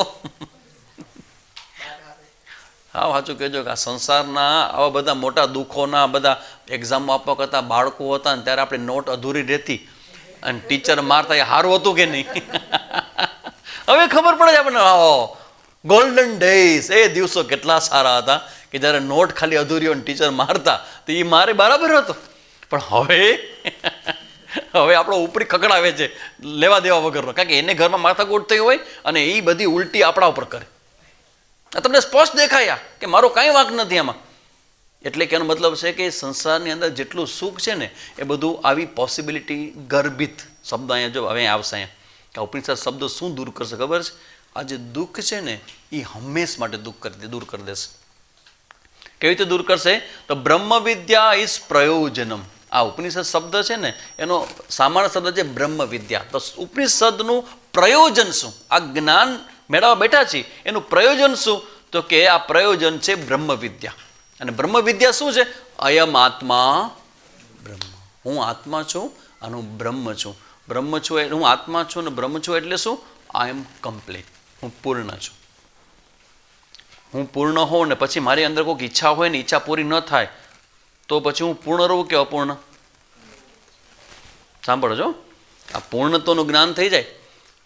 હા, સાચું કહેજો કે આ સંસારના આવા બધા મોટા દુઃખોના બધા એક્ઝામો આપવા કરતાં બાળકો હતા ને ત્યારે આપણી નોટ અધૂરી રહેતી અને ટીચર મારતા એ સારું હતું કે નહીં? હવે ખબર પડે છે આપણને, ગોલ્ડન ડેઝ, એ દિવસો કેટલા સારા હતા કે જ્યારે નોટ ખાલી અધૂરી હોય ટીચર મારતા તો એ મારે બરાબર હતો. પણ હવે આપણો ઉપરી ખકડાવે છે લેવા દેવા વગરનો, કારણ કે એને ઘરમાં માથાકૂટ થઈ હોય અને એ બધી ઉલટી આપણા ઉપર કરે. આ તમને સ્પષ્ટ દેખાયા કે મારો કાંઈ વાંક નથી આમાં. એટલે કે એનો મતલબ છે કે સંસારની અંદર જેટલું સુખ છે ને એ બધું આવી પોસિબિલિટી ગર્ભિત શબ્દ અહીંયા જો હવે આવશે અહીંયા કે ઉપનિષદ શબ્દ શું દૂર કરશે ખબર છે? આ જે દુઃખ છે ને એ હંમેશ માટે દૂર કરી દેશે. કેવી રીતે દૂર કરશે? તો બ્રહ્મ વિદ્યા ઇઝ પ્રયોજનમ. આ ઉપનિષદ શબ્દ છે ને એનો સામાન્ય શબ્દ છે બ્રહ્મ વિદ્યા. તો ઉપનિષદનું પ્રયોજન શું? આ જ્ઞાન મેળવવા બેઠા છીએ એનું પ્રયોજન શું? તો કે આ પ્રયોજન છે બ્રહ્મ વિદ્યા. અને બ્રહ્મ વિદ્યા શું છે? અયમ આત્મા બ્રહ્મ. હું આત્મા છું અને હું બ્રહ્મ છું. બ્રહ્મ છું એટલે હું આત્મા છું અને બ્રહ્મ છું એટલે શું? આઈ એમ કમ્પ્લીટ. હું પૂર્ણ છું. હું પૂર્ણ હોઉં ને પછી મારી અંદર કોઈક ઈચ્છા હોય ને ઈચ્છા પૂરી ન થાય તો પછી હું પૂર્ણ રહું કે અપૂર્ણ? સાંભળજો, આ પૂર્ણત્વનું જ્ઞાન થઈ જાય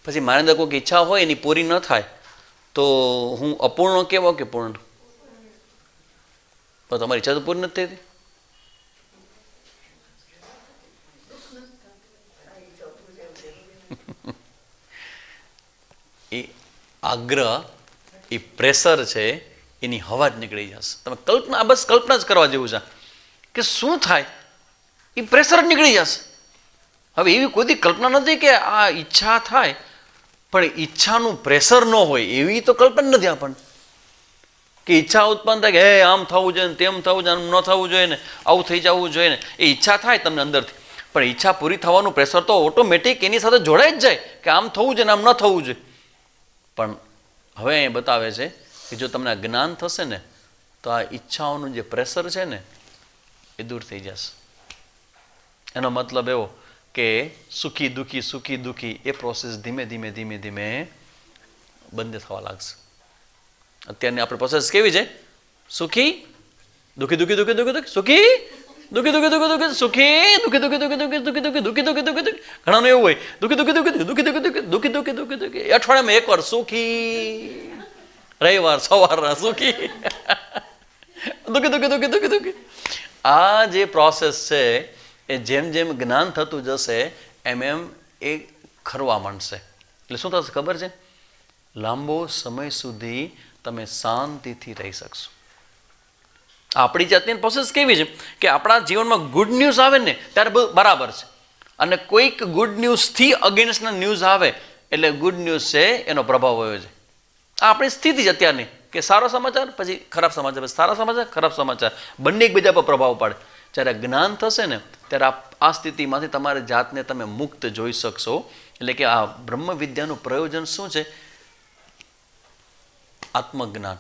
પછી મારી અંદર કોઈક ઈચ્છા હોય એની પૂરી ન થાય તો હું અપૂર્ણ કેવો કે પૂર્ણ? તો તમારી ઈચ્છા તો પૂરી નથી થતી. એ આગ્રહ, એ પ્રેશર છે એની હવા જ નીકળી જશે. તમે કલ્પના, બસ કલ્પના જ કરવા જેવું છે કે શું થાય એ પ્રેશર જ નીકળી જશે. હવે એવી કોઈ કલ્પના નથી કે આ ઈચ્છા થાય પણ ઈચ્છાનું પ્રેશર ન હોય, એવી તો કલ્પના નથી આપણને કે ઈચ્છા ઉત્પન્ન થાય કે હે આમ થવું જોઈએ ને તેમ થવું જોઈએ, આમ ન થવું જોઈએ ને આવું થઈ જવું જોઈએ ને. એ ઈચ્છા થાય તમને અંદરથી, પણ ઈચ્છા પૂરી થવાનું પ્રેશર તો ઓટોમેટિક એની સાથે જોડાઈ જ જાય કે આમ થવું જોઈએ ને આમ ન થવું જોઈએ. પણ હવે એ બતાવે છે કે જો તમને જ્ઞાન થશે ને તો આ ઈચ્છાઓનું જે પ્રેશર છે ને એ દૂર થઈ જશે. એનો મતલબ એવો કે સુખી દુઃખી સુખી દુઃખી એ પ્રોસેસ ધીમે ધીમે ધીમે ધીમે બંધ થવા લાગશે. અત્યારની આપણી પ્રોસેસ કેવી છે? સુખી દુઃખી દુઃખી દુઃખી દુઃખી દુઃખી સુખી દુઃખી દુઃખી દુઃખી દુઃખી સુખી દુઃખી દુઃખી દુઃખી દુઃખી દુઃખી દુઃખી દુઃખી દુઃખી દુઃખી દુઃખી. ઘણાનું એવું હોય દુઃખી દુઃખી દુઃખી દુઃખી દુઃખી દુઃખી દુઃખી દુઃખી દુઃખી દુઃખી. અઠવાડિયામાં એકવાર સુખી, રવિવાર સવારના સુખી, દુઃખી દુઃખી દુઃખી દુઃખી દુઃખી. આ જે પ્રોસેસ છે એ જેમ જેમ જ્ઞાન થતું જશે એમ એમ એ ખરવા માંડશે. એટલે શું થશે ખબર છે? લાંબો સમય સુધી તમે શાંતિથી રહી શકશો. આપણી જાતની પ્રોસેસ કેવી છે કે આપણા જીવનમાં ગુડ ન્યૂઝ આવે ને ત્યારે બધું બરાબર છે, અને કોઈક ગુડ ન્યૂઝથી અગેન્સ્ટના ન્યૂઝ આવે એટલે ગુડ ન્યૂઝ છે એનો પ્રભાવ હોય છે. આ આપણી સ્થિતિ છે અત્યારની કે સારો સમાચાર પછી ખરાબ સમાચાર, પછી સારા સમાચાર ખરાબ સમાચાર, બંને એકબીજા પર પ્રભાવ પાડે. જ્યારે જ્ઞાન થશે ને ત્યારે આ સ્થિતિમાંથી તમારી જાતને તમે મુક્ત જોઈ શકશો. એટલે કે આ બ્રહ્મ વિદ્યાનું પ્રયોજન શું છે? આત્મજ્ઞાન.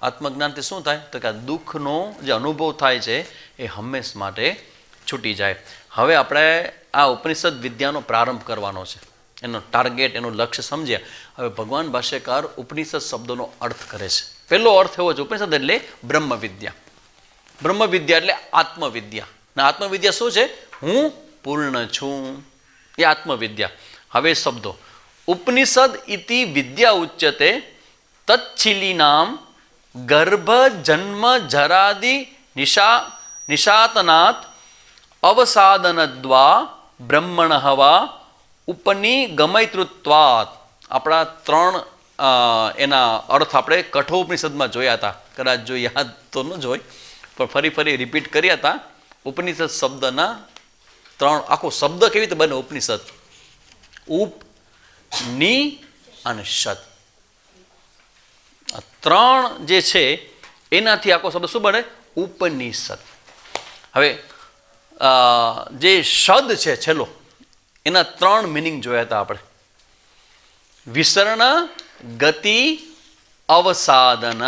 આત્મજ્ઞાનથી શું થાય તો કે આ દુઃખનો જે અનુભવ થાય છે એ હંમેશ માટે છૂટી જાય. હવે આપણે આ ઉપનિષદ વિદ્યાનો પ્રારંભ કરવાનો છે. એનો ટાર્ગેટ, એનું લક્ષ્ય સમજ્યા. હવે ભગવાન ભાષ્યકાર ઉપનિષદ શબ્દોનો અર્થ કરે છે. પહેલો અર્થ એવો છે ઉપનિષદ એટલે બ્રહ્મ વિદ્યા. બ્રહ્મ વિદ્યા એટલે આત્મવિદ્યા. ને આત્મવિદ્યા શું છે? હું પૂર્ણ છું, એ આત્મવિદ્યા. હવે શબ્દો ઉપનિષદ ઇતિ વિદ્યા ઉચ્યતે તચ્છિલીનામ ગર્ભ જન્મ જરાદિ નિશાતનાત અવસાદનદ્વા બ્રહ્મણ હવા ઉપનિગમયતૃત્વાત. આપણા 3 એના અર્થ આપણે કઠોપનિષદમાં જોયા હતા, કદાચ જો યાદ તો ન જ હોય પણ ફરી ફરી રિપીટ કર્યા હતા. ઉપનિષદ શબ્દના 3 આખો શબ્દ કેવી રીતે બને ઉપનિષદ? ઉપ, ની અને શદ, આ 3 જે છે એનાથી આખો શબ્દ શું બને? ઉપનિષદ. હવે જે શદ છે છેલ્લો, એના 3 મિનિંગ જોયા હતા આપણે. વિસરણ, ગતિ, અવસાદન.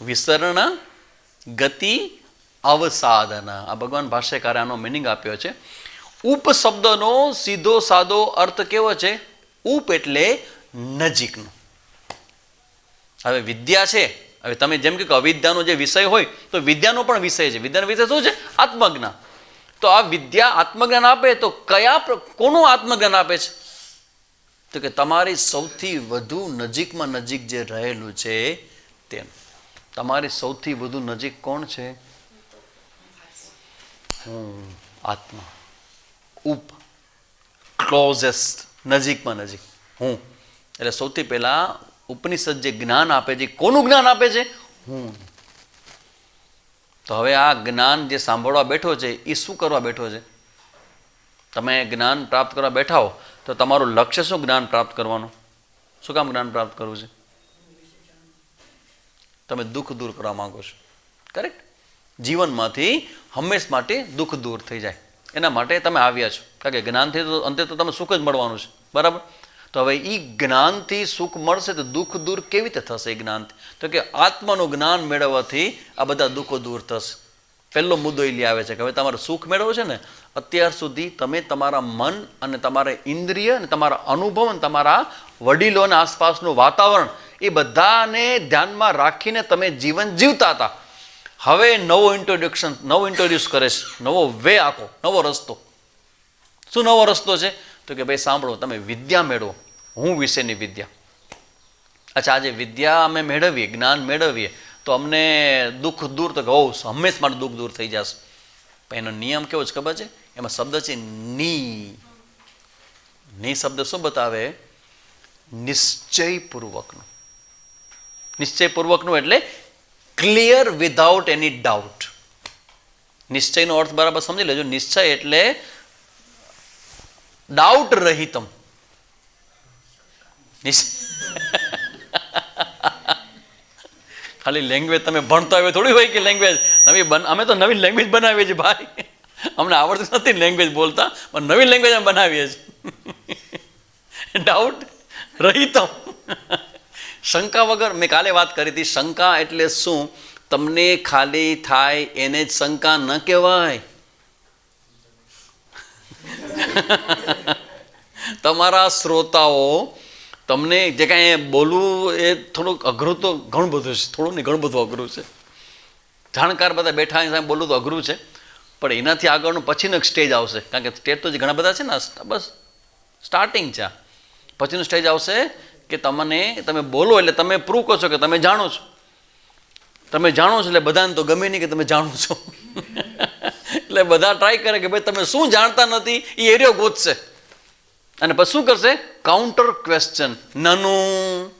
વિસરણ, ગતિ, અવસાદન. આ ભગવાન ભાષ્યકારે આનો મિનિંગ આપ્યો છે. ઉપ શબ્દનો સીધો સાદો અર્થ કેવો છે? ઉપ એટલે નજીકનો. હવે વિદ્યા છે, હવે તમે જેમ કે અવિદ્યાનો જે વિષય હોય તો વિદ્યાનો પણ વિષય છે. વિદ્યાનો વિષય શું છે? આત્મજ્ઞાન. તો આ વિદ્યા આત્મજ્ઞાન આપે તો કોનું આત્મજ્ઞાન આપે છે? તો કે તમારી સૌથી વધુ નજીકમાં નજીક જે રહેલું છે તેનું. તમારી સૌથી વધુ નજીક કોણ છે? હું, આત્મા. ઉપ, ક્લોઝેસ્ટ, નજીકમાં નજીક હું. એટલે સૌથી પહેલા ઉપનિષદ જે જ્ઞાન આપે છે, કોનું જ્ઞાન આપે છે? હું. તો હવે આ જ્ઞાન જે સાંભળવા બેઠો છે એ શું કરવા બેઠો છે? તમે જ્ઞાન પ્રાપ્ત કરવા બેઠા હો તો તમારું લક્ષ્ય શું? જ્ઞાન પ્રાપ્ત કરવાનું. શું કામ જ્ઞાન પ્રાપ્ત કરવું છે? તમે દુઃખ દૂર કરવા માંગો છો, કરેક્ટ? જીવનમાંથી હંમેશ માટે દુઃખ દૂર થઈ જાય એના માટે તમે આવ્યા છો. કારણ કે જ્ઞાનથી તો અંતે તો તમે સુખ જ મળવાનું છે, બરાબર? તો હવે એ જ્ઞાનથી સુખ મળશે તો દુઃખ દૂર કેવી રીતે થશે એ જ્ઞાનથી? તો કે આત્માનું જ્ઞાન મેળવવાથી આ બધા દુઃખો દૂર થશે. પહેલો મુદ્દો એ આવે છે કે હવે તમારે સુખ મેળવવું છે ને, અત્યાર સુધી તમે તમારા મન અને તમારા ઇન્દ્રિય અને તમારા અનુભવ અને તમારા વડીલો અને આસપાસનું વાતાવરણ એ બધાને ધ્યાનમાં રાખીને તમે જીવન જીવતા હતા. હવે નવું ઇન્ટ્રોડ્યુસ કરે છે, નવો વે આખો, નવો રસ્તો. શું નવો રસ્તો છે? તો કે ભાઈ સાંભળો, તમે વિદ્યા મેળવો, હું વિશેની વિદ્યા. અચ્છા, આજે વિદ્યા અમે મેળવીએ, જ્ઞાન મેળવીએ તો અમને દુઃખ દૂર, તો કે હંમેશ માટે દુઃખ દૂર થઈ જશે. પણ એનો નિયમ કેવો છે ખબર છે? એમાં શબ્દ છે ની. ની શબ્દ શું બતાવે? નિશ્ચયપૂર્વકનું. નિશ્ચયપૂર્વકનું એટલે ક્લિયર વિધાઉટ એની ડાઉટ. નિશ્ચયનો અર્થ બરાબર સમજી લેજો. નિશ્ચય એટલે ડાઉટ રહિતમ. ખાલી લેંગ્વેજ તમે ભણતા હોય થોડી હોય કે લેંગ્વેજ નવી અમે તો નવી લેંગ્વેજ બનાવીએ છીએ ભાઈ. અમને આવડતી નથી લેંગ્વેજ બોલતા, પણ નવી લેંગ્વેજ અમે બનાવીએ છીએ. ડાઉટ રહિતમ. શંકા વગર. મેં કાલે વાત કરી હતી, શંકા એટલે શું? તમને ખાલી થાય એને જ શંકા ન કહેવાય. તમારા શ્રોતાઓ તમને જે કાંઈ બોલવું એ થોડુંક અઘરું તો ઘણું બધું છે, થોડું ને ઘણું બધું અઘરું છે. જાણકાર બધા બેઠા સામે બોલવું તો અઘરું છે, પણ એનાથી આગળનું પછીનું એક સ્ટેજ આવશે. કારણ કે સ્ટેજ તો જે ઘણા બધા છે ને, બસ સ્ટાર્ટિંગ છે. પછીનું સ્ટેજ આવશે કે તમે બોલો એટલે તમે પ્રૂવ કરો છો કે તમે જાણો છો. તમે જાણો છો એટલે બધાને તો ગમે નહીં કે તમે જાણો છો. એટલે બધા ટ્રાય કરે કે ભાઈ તમે શું જાણતા નથી એ એરિયો ગોતશે. અને પછી શું કરશે? Counter question. નાનું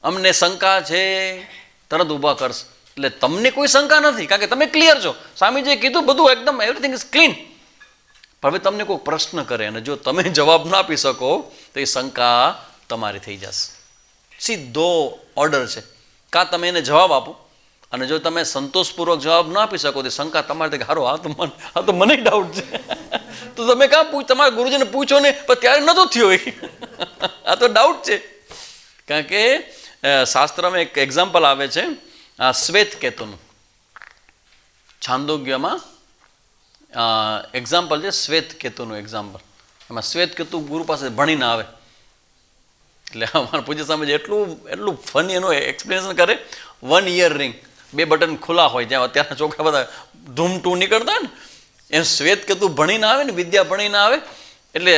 અમને શંકા છે, તરત ઊભા કરશે. એટલે તમને કોઈ શંકા નથી કારણ કે તમે ક્લિયર છો. સ્વામીજીએ કીધું બધું એકદમ એવરીથિંગ ઇઝ ક્લીન. પણ હવે તમને કોઈ પ્રશ્ન કરે અને જો તમે જવાબ ના આપી શકો તો એ શંકા તમારી થઈ જશે. સીધો ઓર્ડર છે. કાં તમે એને જવાબ આપો, અને જો તમે સંતોષપૂર્વક જવાબ ના આપી શકો તો શંકા તમારે હારો આ તો મને ડાઉટ છે. તો તમે કાં તમારા ગુરુજીને પૂછો ને, પણ ત્યારે નહોતો થયો એ. આ તો ડાઉટ છે. કારણ કે શાસ્ત્રમાં એક એક્ઝામ્પલ આવે છે શ્વેત કેતુનું. છાંદોગ્યમાં એક્ઝામ્પલ છે શ્વેત કેતુનું એક્ઝામ્પલ. એમાં શ્વેત કેતુ ગુરુ પાસે ભણીને આવે. એટલે અમારા પૂજ્ય સ્વામીજી એટલું ફની એનું એક્સપ્લેનેશન કરે. 1 યર રિંગ, 2 બટન ખુલ્લા હોય, જ્યાં અત્યારના છોકરા બધા ધૂમ ટૂ નીકળતા હોય ને, એમ શ્વેત કેતુ ભણીને આવે ને, વિદ્યા ભણીને આવે. એટલે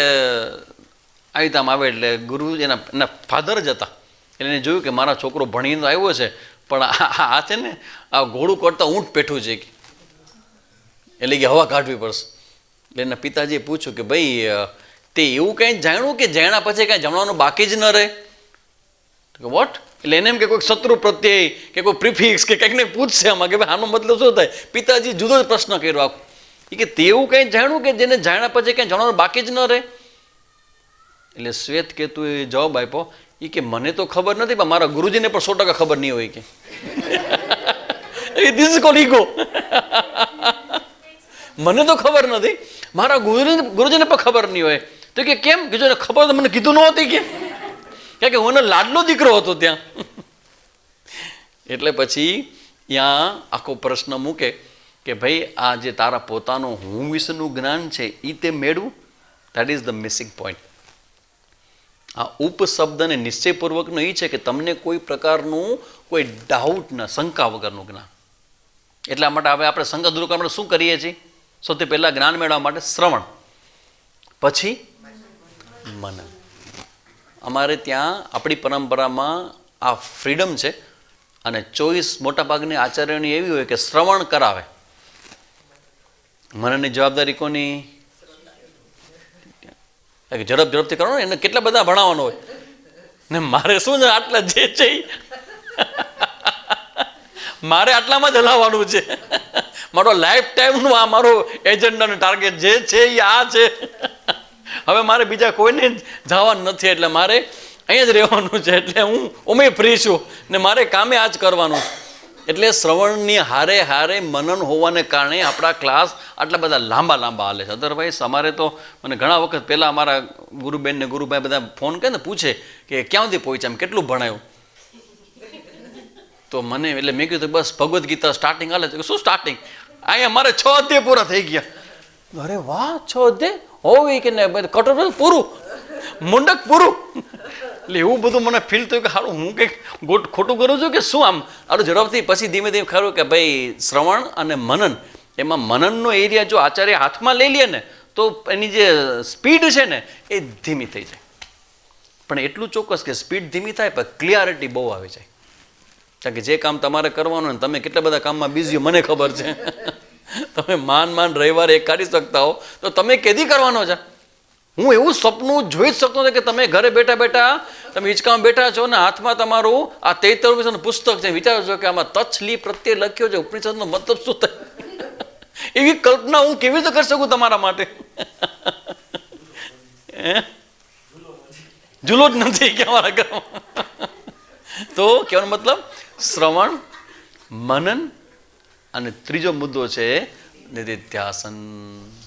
આવી રીતે આમ આવે એટલે ગુરુ એના ફાધર જ હતા. એટલે એને જોયું કે મારા છોકરો ભણીને આવ્યો છે, પણ આ છે ને આ ઘોડું કરતા ઊંટ પેઠું છે. એટલે કે હવા કાઢવી પડશે. એટલે એના પિતાજીએ પૂછ્યું કે ભાઈ તે એવું કંઈ જાણ્યું કે જાણ્યા પછી કાંઈ જમવાનું બાકી જ ન રહે? કે વોટ, એટલે એને એમ કે કોઈ શત્રુ પ્રત્યય કે કોઈ પ્રિફિક્સ કે કંઈક ને પૂછશે આમાં કે ભાઈ આનો મતલબ શું થાય. પિતાજી જુદો જ પ્રશ્ન કર્યો આખો. એ કે તેવું કંઈ જાણ્યું કે જેને જાણ્યા પછી કંઈ જાણવાનું બાકી જ ન રહે. એટલે શ્વેત કેતુએ જવાબ આપ્યો, એ કે મને તો ખબર નથી પણ મારા ગુરુજીને પણ 100% ખબર નહીં હોય કે ધીસ ઇઝ કોલ્ડ ઈગો. મને તો ખબર નથી, મારા ગુરુજીને પણ ખબર નહીં હોય. તો કે કેમ કીધું, ખબર તો મને કીધું ન હતી કે, કારણ કે હું એનો લાડલો દીકરો હતો ત્યાં. એટલે પછી ત્યાં આખો પ્રશ્ન મૂકે કે ભાઈ આ જે તારા પોતાનો હું વિશેનું જ્ઞાન છે એ તે મેળવું, that is the missing point. આ ઉપશબ્દને નિશ્ચયપૂર્વકનો એ છે કે તમને કોઈ પ્રકારનું કોઈ ડાઉટ ન, શંકા વગરનું જ્ઞાન. એટલા માટે હવે આપણે શંકા દૂર કરવા માટે શું કરીએ છીએ? સૌથી પહેલાં જ્ઞાન મેળવવા માટે શ્રવણ, પછી મનન. અમારે ત્યાં આપણી પરંપરામાં આ ફ્રીડમ છે અને ચોઈસ મોટાભાગની આચાર્યોની એવી હોય કે શ્રવણ કરાવે. મનનની જવાબદારી કોની? ઝડપથી કરવાનું ને, એને કેટલા બધા ભણાવવાનો હોય ને. મારે શું છે, આટલા જે છે મારે આટલામાં જ હલાવવાનું છે. મારો લાઈફ ટાઈમનું આ મારો એજન્ડાનું ટાર્ગેટ જે છે એ આ છે. હવે મારે બીજા કોઈને જવાનું નથી, એટલે મારે અહીંયા જ રહેવાનું છે. એટલે હું ઓમે ફ્રી છું ને મારે કામે આ જ કરવાનું. એટલે શ્રવણની હારે હારે મનન હોવાને કારણે આપણા ક્લાસ આટલા બધા લાંબા હાલે છે. અધરવાઇઝ અમારે તો મને ઘણા વખત પહેલાં અમારા ગુરુબેન ને ગુરુભાઈ બધા ફોન કરે ને પૂછે કે ક્યાં સુધી પહોંચ્યા, કેટલું ભણાયું. તો મને એટલે મેં કીધું બસ ભગવદ્ ગીતા સ્ટાર્ટિંગ હાલે છે. શું સ્ટાર્ટિંગ? અહીંયા મારે 6 અધ્યાય પૂરા થઈ ગયા. અરે વાહ, 6 અધ્યાય હોવી કે ને કટોર પૂરું, મુંડક પૂરું. એટલે એવું બધું મને ફીલ થયું કે સારું હું કંઈક ખોટું કરું છું કે શું. આમ આરું ઝડપથી પછી ધીમે ધીમે ખરું કે ભાઈ શ્રવણ અને મનન, એમાં મનનનો એરિયા જો આચાર્ય હાથમાં લઈ લે ને તો એની જે સ્પીડ છે ને એ ધીમી થઈ જાય. પણ એટલું ચોક્કસ કે સ્પીડ ધીમી થાય પણ ક્લિયરિટી બહુ આવી જાય. કારણ કે જે કામ તમારે કરવાનું ને તમે કેટલા બધા કામમાં બિઝી હો મને ખબર છે. તમે માન રવિવારે એક કાઢી શકતા હો તો તમે કેદી કરવાનો છે? હું એવું સપનું જોઈ જ શકતો નથી કે તમે ઘરે બેઠા બેઠા તમે હિંચકામાં બેઠા છો ને હાથમાં તમારું આ 73 ઉપનિષદનું પુસ્તક છે. વિચારો છો કે આમાં તચ્છલી પ્રત્યે લખ્યો છે ઉપનિષદનો મતલબ શું થાય. એવી કલ્પના હું કેવી રીતે કરી શકું તમારા માટે? જુલો જ નથી કે અમારા ઘરમાં. તો કહેવાનો મતલબ શ્રવણ, મનન અને ત્રીજો મુદ્દો છે નિધિધ્યાસન.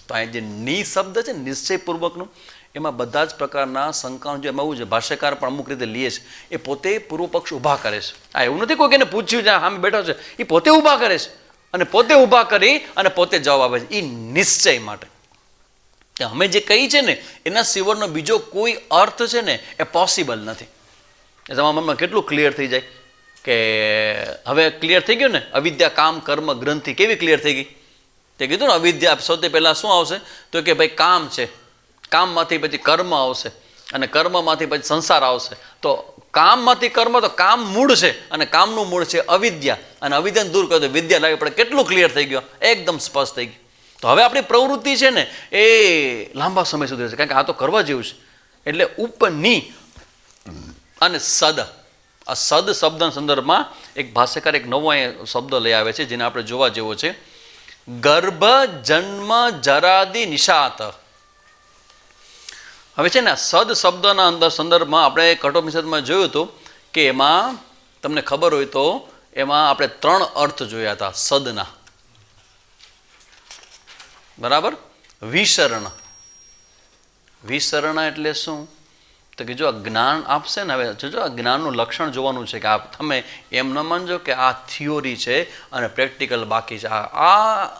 તો અહીં જે નિ શબ્દ છે નિશ્ચયપૂર્વકનું, એમાં બધા જ પ્રકારના શંકાઓ જે એમાં એવું છે ભાષ્યકાર પણ અમુક રીતે લે છે. એ પોતે પૂર્વ પક્ષ ઊભા કરે છે. આ એવું નથી કોઈ એને પૂછ્યું છે સામે બેઠો છે, એ પોતે ઊભા કરે છે અને પોતે ઊભા કરી અને પોતે જવાબ આપે છે. એ નિશ્ચય માટે અમે જે કહી છે ને એના સિવાયનો બીજો કોઈ અર્થ છે ને એ પોસિબલ નથી. એ તમારા મનમાં કેટલું ક્લિયર થઈ જાય કે હવે ક્લિયર થઈ ગયું ને. અવિદ્યા કામ કર્મ ગ્રંથિ કેવી ક્લિયર થઈ ગઈ? તે કીધું ને અવિદ્યા સૌથી પહેલાં શું આવશે તો કે ભાઈ કામ છે, કામમાંથી પછી કર્મ આવશે અને કર્મમાંથી પછી સંસાર આવશે. તો કામમાંથી કર્મ, તો કામ મૂળ છે અને કામનું મૂળ છે અવિદ્યા, અને અવિદ્યાને દૂર કરે તો વિદ્યા લાવી પડે. કેટલું ક્લિયર થઈ ગયું, એકદમ સ્પષ્ટ થઈ ગયું. તો હવે આપણી પ્રવૃત્તિ છે ને એ લાંબા સમય સુધી રહેશે, કારણ કે આ તો કરવા જેવું છે. એટલે ઉપની અને સદ, આ સદ શબ્દના સંદર્ભમાં એક ભાષ્યકાર એક નવો શબ્દ લઈ આવે છે જેને આપણે જોવા જેવો છે. ગર્ભ જન્મ જરાદિ નિશાત. હવે છે ને સદ શબ્દના અંદર સંદર્ભમાં આપણે કઠોપનિષદમાં જોયું હતું કે એમાં તમને ખબર હોય તો એમાં આપણે 3 અર્થ જોયા હતા સદના. બરાબર? વિસરણ. વિસરણ એટલે શું? તો કે જો આ જ્ઞાન આપશે ને, હવે જોજો આ જ્ઞાનનું લક્ષણ જોવાનું છે કે આ તમે એમ ન માનજો કે આ થિયોરી છે અને પ્રેક્ટિકલ બાકી છે. આ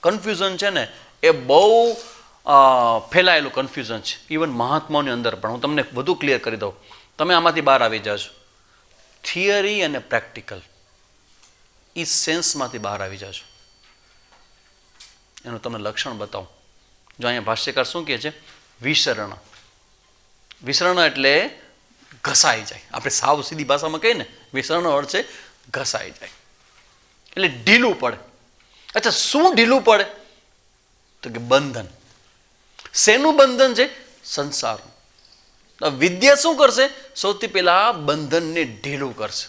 કન્ફ્યુઝન છે ને એ બહુ ફેલાયેલું કન્ફ્યુઝન છે ઇવન મહાત્માઓની અંદર પણ. હું તમને વધુ ક્લિયર કરી દઉં, તમે આમાંથી બહાર આવી જાજો. થિયરી અને પ્રેક્ટિકલ એ સેન્સમાંથી બહાર આવી જાજો. એનું તમને લક્ષણ બતાવું. જો અહીંયા ભાષ્યકાર શું કહે છે? વિસરણ. વિસરણ એટલે ઘસાઈ જાય. આપણે સાવ સીધી ભાષામાં કહીએ ને વિસરણ અર્થ છે ઘસાઈ જાય, એટલે ઢીલું પડે. અચ્છા, શું ઢીલું પડે? તો કે બંધન. શેનું બંધન છે? સંસારનું. તો વિદ્યા શું કરશે? સૌથી પહેલા બંધનને ઢીલું કરશે.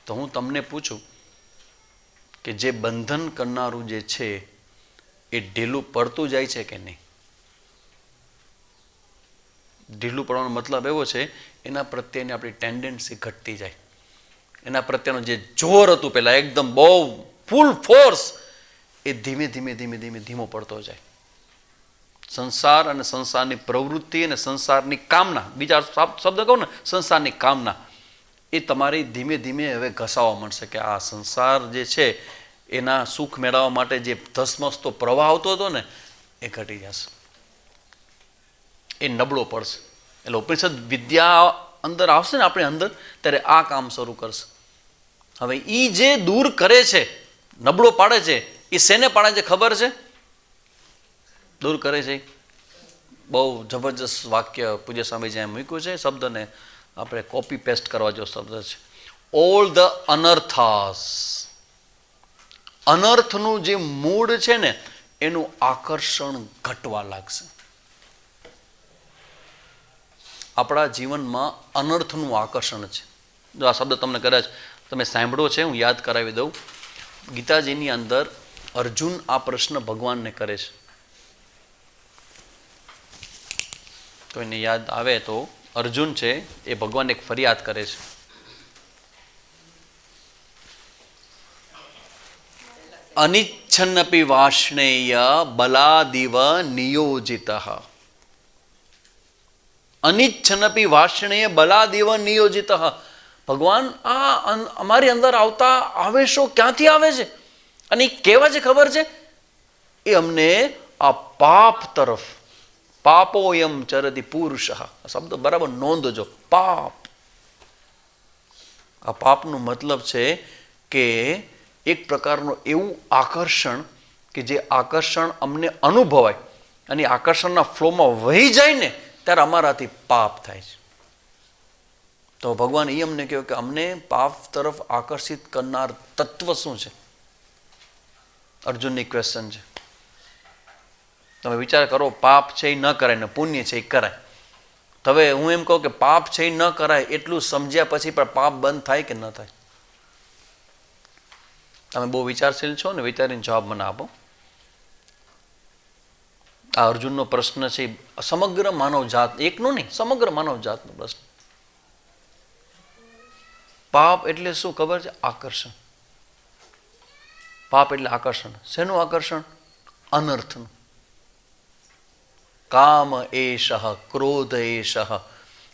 તો હું તમને પૂછું કે જે બંધન કરનારું જે છે એ ઢીલું પડતું જાય છે કે નહીં? ઢીલું પડવાનો મતલબ એવો છે એના પ્રત્યેની આપણી ટેન્ડન્સી ઘટતી જાય. એના પ્રત્યેનો જે જોર હતું પહેલાં એકદમ બહુ ફૂલ ફોર્સ, એ ધીમે ધીમે ધીમે ધીમે ધીમો પડતો જાય. સંસાર અને સંસારની પ્રવૃત્તિ અને સંસારની કામના, બીજા શબ્દ કહું ને, સંસારની કામના, એ તમારી ધીમે ધીમે હવે ઘસાવા મળશે કે આ સંસાર જે છે એના સુખ મેળવવા માટે જે ધસમસતો પ્રવાહ આવતો હતો ને એ ઘટી જશે, એ નબળો પડશે. એટલે ઉપનિષદ વિદ્યા અંદર આવશે ને આપણે અંદર, ત્યારે આ કામ શરૂ કરશે. હવે એ જે દૂર કરે છે, નબળો પાડે છે, એ શેને પાડે છે ખબર છે? દૂર કરે છે. બહુ જબરજસ્ત વાક્ય પૂજ્ય સ્વામીજીએ મૂક્યું છે, શબ્દને આપણે કોપી પેસ્ટ કરવા જેવો શબ્દ છે. All the અનર્થાસ. અનર્થનું જે મૂળ છે ને એનું આકર્ષણ ઘટવા લાગશે. આપણા જીવનમાં અનર્થનું આકર્ષણ છે. જો આ શબ્દ તમને કદાચ તમે સાંભળ્યો છે, હું યાદ કરાવી દઉં. ગીતાજીની અંદર અર્જુન આ પ્રશ્ન ભગવાનને કરે છે. કોઈને યાદ આવે તો અર્જુન છે એ ભગવાનને એક ફરિયાદ કરે છે. અનિચ્છન્નપી વાષ્ણેય બલાદિવ નિયોજિતઃ. અનિચ્છન્નપી વાષ્ણેય બલાદિવ નિયોજિતઃ. ભગવાન, આ અમારી અંદર આવતા આવેશો ક્યાંથી આવે છે અને એ કેવા છે ખબર છે? એ અમને આ પાપ તરફ, પાપોયમ ચરતિ પુરુષ. શબ્દ બરાબર નોંધજો, પાપ. આ પાપનું મતલબ છે કે એક પ્રકારનું એવું આકર્ષણ કે જે આકર્ષણ અમને અનુભવાય અને આકર્ષણના ફ્લોમાં વહી જાય ને ત્યારે અમારાથી પાપ થાય છે. તો ભગવાન એ અમને કહ્યું કે અમને પાપ તરફ આકર્ષિત કરનાર તત્વ શું છે? અર્જુનની ક્વેશ્ચન છે. તમે વિચાર કરો, પાપ છે એ ન કરાય ને પુણ્ય છે એ કરાય. તો હવે હું એમ કહું કે પાપ છે એ ન કરાય એટલું સમજ્યા પછી પણ પાપ બંધ થાય કે ન થાય? તમે બહુ વિચારશીલ છો ને, વિચારીને જવાબ મને આપો. આ અર્જુનનો પ્રશ્ન છે સમગ્ર માનવ જાત, એકનો નહીં, સમગ્ર માનવ જાતનો પ્રશ્ન. પાપ એટલે શું ખબર છે? આકર્ષણ. પાપ એટલે આકર્ષણ. શેનું આકર્ષણ? અનર્થનું. કામ એષ, ક્રોધ એષ,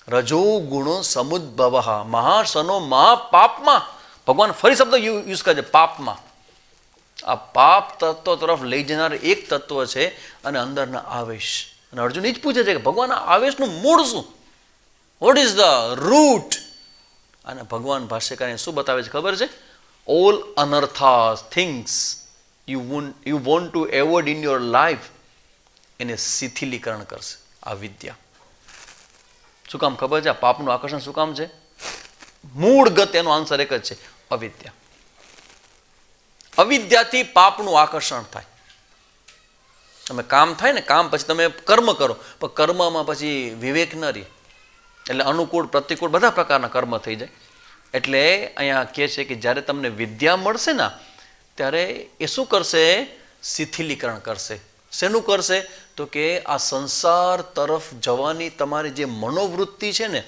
રજો ગુણો સમુદ્ભવ, મહાશનો મહાપાપમાં. ભગવાન ફરી શબ્દ યુઝ કરે છે, પાપમાં. આ પાપ તત્વ તરફ લઈ જનાર એક તત્વ છે અને અંદરના આવેશ. અને અર્જુન એ જ પૂછે છે કે ભગવાન, આ આવેશનું મૂળ શું? What is the root? અને ભગવાન ભાષ્યકારને શું બતાવે છે ખબર છે? ઓલ અનર્થાસ, things you want to avoid in your life, એને શિથિલીકરણ કરશે આ વિદ્યા. શું કામ ખબર છે? આ પાપનું આકર્ષણ શું કામ છે? મૂળગત એનો આન્સર એક જ છે, અવિદ્યા. અવિદ્યાથી પાપનું આકર્ષણ થાય. તમે કામ થાય ને, કામ પછી તમે કર્મ કરો, પણ કર્મમાં પછી વિવેક ન રહે, એટલે અનુકૂળ પ્રતિકૂળ બધા પ્રકારના કર્મ થઈ જાય. એટલે અહીંયા કહે છે કે જ્યારે તમને વિદ્યા મળશે ને ત્યારે એ શું કરશે? શિથિલીકરણ કરશે. શેનું કરશે? તો કે આ સંસાર તરફ જવાની તમારી જે મનોવૃત્તિ છે ને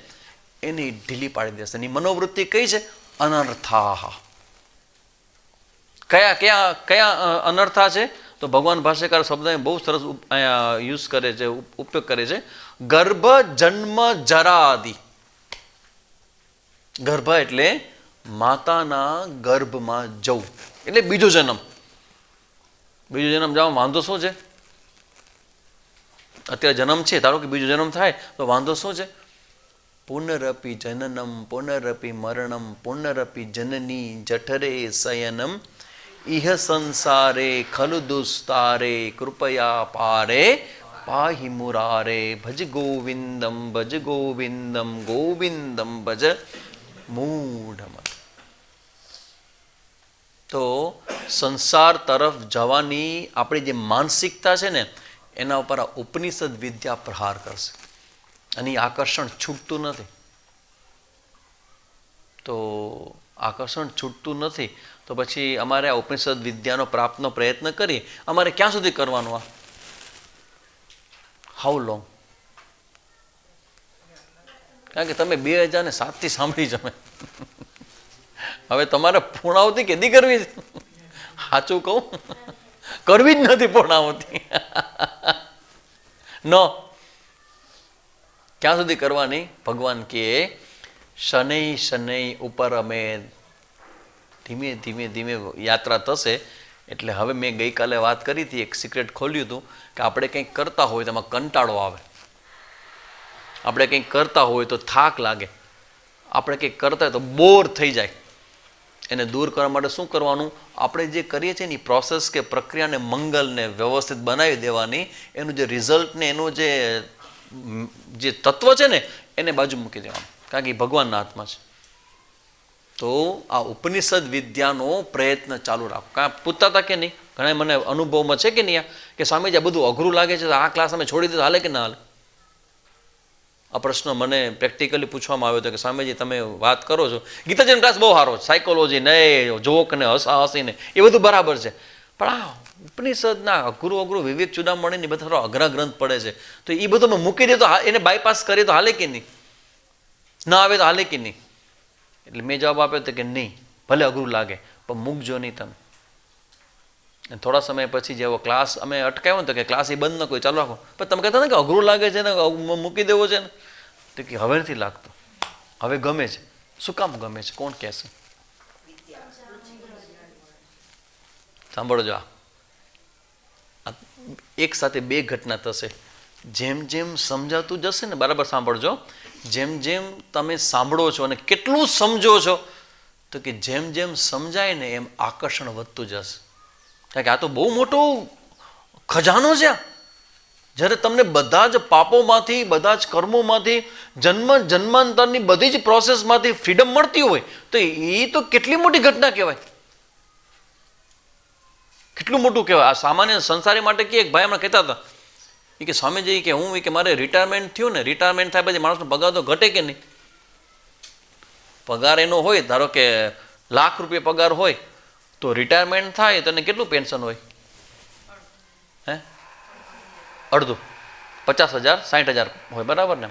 એની ઢીલી પાડી દેશે. એની મનોવૃત્તિ કઈ છે? અનર્થા. કયા અનર્થા છે? તો ભગવાન ભાષ્યકાર શબ્દ બહુ સરસ અહીંયા યુઝ કરે છે, ઉપયોગ કરે છે. ગર્ભ, જન્મ, જરાદિ. ગર્ભ એટલે માતાના ગર્ભમાં જવું, એટલે બીજો જન્મ. બીજો જન્મ જવામાં વાંધો શું છે? અત્યારે જન્મ છે, ધારો કે બીજો જન્મ થાય તો વાંધો શું છે? પુનરપી જનનમ પુનરપી મરણમ પુનરપી જનની જઠરે શયનમ ઇહ સંસારે ખલુ દુસ્તારે કૃપયા પારે પાહિ મુરારે ભજ ગોવિંદમ ગોવિંદમ ભજ મૂઢમત. તો સંસાર તરફ જવાની આપણી જે માનસિકતા છે ને એના ઉપર આ ઉપનિષદ વિદ્યા પ્રહાર કરશે. અને એ આકર્ષણ છૂટતું નથી. તો આકર્ષણ છૂટતું નથી તો પછી અમારે આ ઉપનિષદ વિદ્યાનો પ્રાપ્તનો પ્રયત્ન કરી અમારે ક્યાં સુધી કરવાનું? આ હાઉ લોંગ? કારણ કે તમે 2007થી સાંભળી જમે, હવે તમારે પૂર્ણાવતી કેદી કરવી છે? સાચું કહું, કરવી જ નથી પૂર્ણાવતી. ન ક્યાં સુધી કરવાની? ભગવાન કે શનૈ શનૈ ઉપર અમે ધીમે ધીમે ધીમે યાત્રા થશે. એટલે હવે મેં ગઈકાલે વાત કરી હતી, એક સિક્રેટ ખોલ્યું હતું કે આપણે કંઈક કરતા હોય તો એમાં કંટાળો આવે, આપણે કંઈક કરતા હોય તો થાક લાગે, આપણે કંઈક કરતા હોય તો બોર થઈ જાય. એને દૂર કરવા માટે શું કરવાનું? આપણે જે કરીએ છીએ ને એ પ્રોસેસ કે પ્રક્રિયાને મંગલને વ્યવસ્થિત બનાવી દેવાની. એનું જે રિઝલ્ટ ને એનું જે તત્વ છે ને એને બાજુ મૂકી દેવાનું, કારણ કે એ ભગવાનના હાથમાં છે. તો આ ઉપનિષદ વિદ્યાનો પ્રયત્ન ચાલુ રાખો. કાં પૂછતા હતા કે નહીં? ઘણા મને અનુભવમાં છે કે નહીં કે સ્વામીજી આ બધું અઘરું લાગે છે, આ ક્લાસ અમે છોડી દીધો, હાલે કે ના હાલે? આ પ્રશ્ન મને પ્રેક્ટિકલી પૂછવામાં આવ્યો હતો કે સ્વામીજી તમે વાત કરો છો, ગીતાજીનો ક્લાસ બહુ સારો છે, સાયકોલોજી ને જોક ને હસા હસીને એ બધું બરાબર છે, પણ આ ઉપનિષદના અઘરું વિવેક ચૂડામણી ને બધા અઘરા ગ્રંથ પડે છે, તો એ બધું અમે મૂકી દે તો એને બાયપાસ કરીએ તો હાલે કે નહીં? ના આવે તો હાલે કે નહીં? એટલે મેં જવાબ આપ્યો હતો કે નહીં, ભલે અઘરું લાગે પણ મૂકજો નહીં તમે. થોડા સમય પછી જેવો ક્લાસ અમે અટકાવ્યો ને તો કે ક્લાસ એ બંધ ન કોઈ ચાલુ રાખો, પણ તમે કહેતા ને કે અઘરું લાગે છે ને મૂકી દેવો છે ને, તો કે હવે નથી લાગતું, હવે ગમે છે. શું કામ ગમે છે? કોણ કહેશે? સાંભળજો, આ એક સાથે બે ઘટના થશે. જેમ જેમ સમજાતું જશે ને, બરાબર સાંભળજો, જેમ જેમ તમે સાંભળો છો અને કેટલું સમજો છો તો કે જેમ જેમ સમજાય ને એમ આકર્ષણ વધતું જશે. કારણ કે આ તો બહુ મોટો ખજાનો છે. જ્યારે તમને બધા જ પાપોમાંથી, બધા જ કર્મોમાંથી, જન્માંતરની બધી જ પ્રોસેસમાંથી ફ્રીડમ મળતી હોય તો એ તો કેટલી મોટી ઘટના કહેવાય, કેટલું મોટું કહેવાય. આ સામાન્ય સંસારી માટે કે એક ભાઈ હમણાં કહેતા હતા કે સ્વામીજી કે હું કે મારે રિટાયરમેન્ટ થયું ને, રિટાયરમેન્ટ થાય પછી માણસનો પગાર તો ઘટે કે નહીં? પગાર એનો હોય, ધારો કે ₹1,00,000 પગાર હોય તો રિટાયરમેન્ટ થાય તો એને કેટલું પેન્શન હોય? હે? અડધું, 50,000 60,000 હોય, બરાબર ને?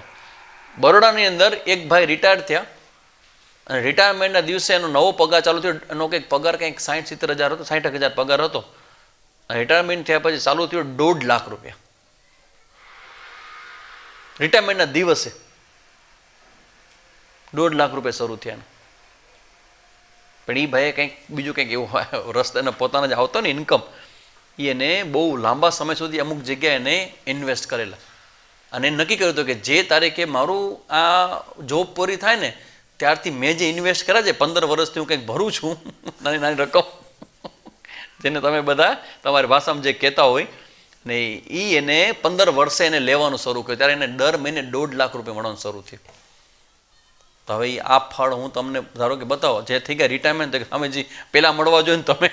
બરોડાની અંદર એક ભાઈ રિટાયર્ડ થયા અને રિટાયરમેન્ટના દિવસે એનો નવો પગાર ચાલુ થયો. એનો કંઈક પગાર કંઈક 60-70,000 હતો, 60,000 પગાર હતો. રિટાયરમેન્ટ થયા પછી ચાલુ થયો ₹1.5 લાખ. રિટાયરમેન્ટના દિવસે ₹1.5 લાખ શરૂ થયા. પણ એ ભાઈએ કંઈક બીજું કંઈક એવું રસ્તાને પોતાના જ આવતો ને ઇન્કમ, એને બહુ લાંબા સમય સુધી અમુક જગ્યાએ એને ઇન્વેસ્ટ કરેલા અને નક્કી કર્યું હતું કે જે તારીખે મારું આ જોબ પૂરી થાય ને ત્યારથી મેં જે ઇન્વેસ્ટ કર્યા છે 15 વર્ષથી હું કંઈક ભરું છું નાની નાની રકમ, જેને તમે બધા તમારી ભાષામાં જે કહેતા હોય ને, એ એને 15 વર્ષે એને લેવાનું શરૂ કર્યું. ત્યારે એને દર મહિને ₹1.5 લાખ મળવાનું શરૂ થયું. તો હવે આ ફળ હું તમને ધારો કે બતાવો, જે થઈ ગયા રિટાયરમેન્ટ, સ્વામીજી પહેલાં મળવા જોઈએ ને તમે.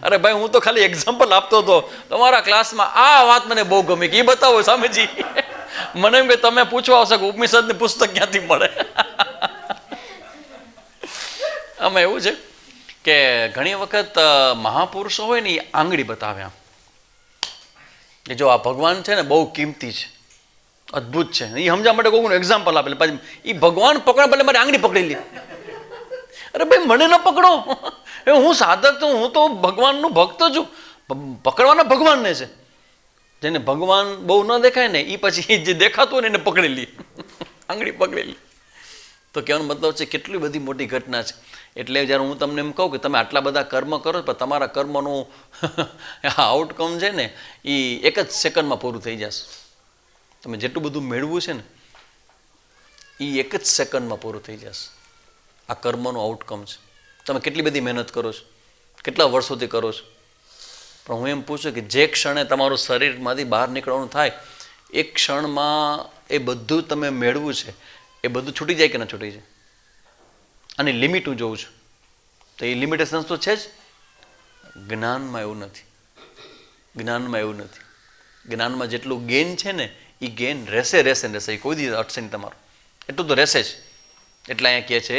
અરે ભાઈ હું તો ખાલી એક્ઝામ્પલ આપતો હતો, તમારા ક્લાસમાં આ વાત મને બહુ ગમી કે એ બતાવો સ્વામીજી. મને એમ કે તમે પૂછવા આવશે કે ઉપનિષદની પુસ્તક ક્યાંથી મળે. આમાં એવું છે કે ઘણી વખત મહાપુરુષો હોય ને એ આંગળી બતાવે આમ કે જો આ ભગવાન છે ને બહુ કિંમતી છે, અદ્ભુત છે, એ સમજવા માટે કોઈનું એક્ઝામ્પલ આપે. પછી એ ભગવાન પકડવા બદલે મારી આંગળી પકડી લે. અરે ભાઈ મને ન પકડો, હું સાધક તો હું તો ભગવાનનું ભક્ત છું. પકડવાના ભગવાનને છે, જેને ભગવાન બહુ ન દેખાય ને એ પછી જે દેખાતું હોય ને એને પકડી લે, આંગળી પકડી લે. તો કહેવાનો મતલબ છે કેટલી બધી મોટી ઘટના છે. એટલે જ્યારે હું તમને એમ કહું કે તમે આટલા બધા કર્મ કરો પણ તમારા કર્મનું આઉટકમ છે ને એ એક જ સેકન્ડમાં પૂરું થઈ જશે. તમે જેટલું બધું મેળવું છે ને એ એક જ સેકન્ડમાં પૂરું થઈ જશે. આ કર્મનું આઉટકમ છે. તમે કેટલી બધી મહેનત કરો છો, કેટલા વર્ષોથી કરો છો, પણ હું એમ પૂછું કે જે ક્ષણે તમારું શરીરમાંથી બહાર નીકળવાનું થાય એ ક્ષણમાં એ બધું તમે મેળવું છે એ બધું છૂટી જાય કે ન છૂટી જાય? આની લિમિટ હું જોઉં છું તો એ લિમિટેશન્સ તો છે જ. જ્ઞાનમાં એવું નથી. જ્ઞાનમાં એવું નથી. જ્ઞાનમાં જેટલું ગેઇન છે ને એ ગેન રહેશે રહેશે ને રહેશે, એ કોઈ દિવસ અટશે નહીં તમારું, એટલું તો રહેશે જ. એટલે અહીંયા કહે છે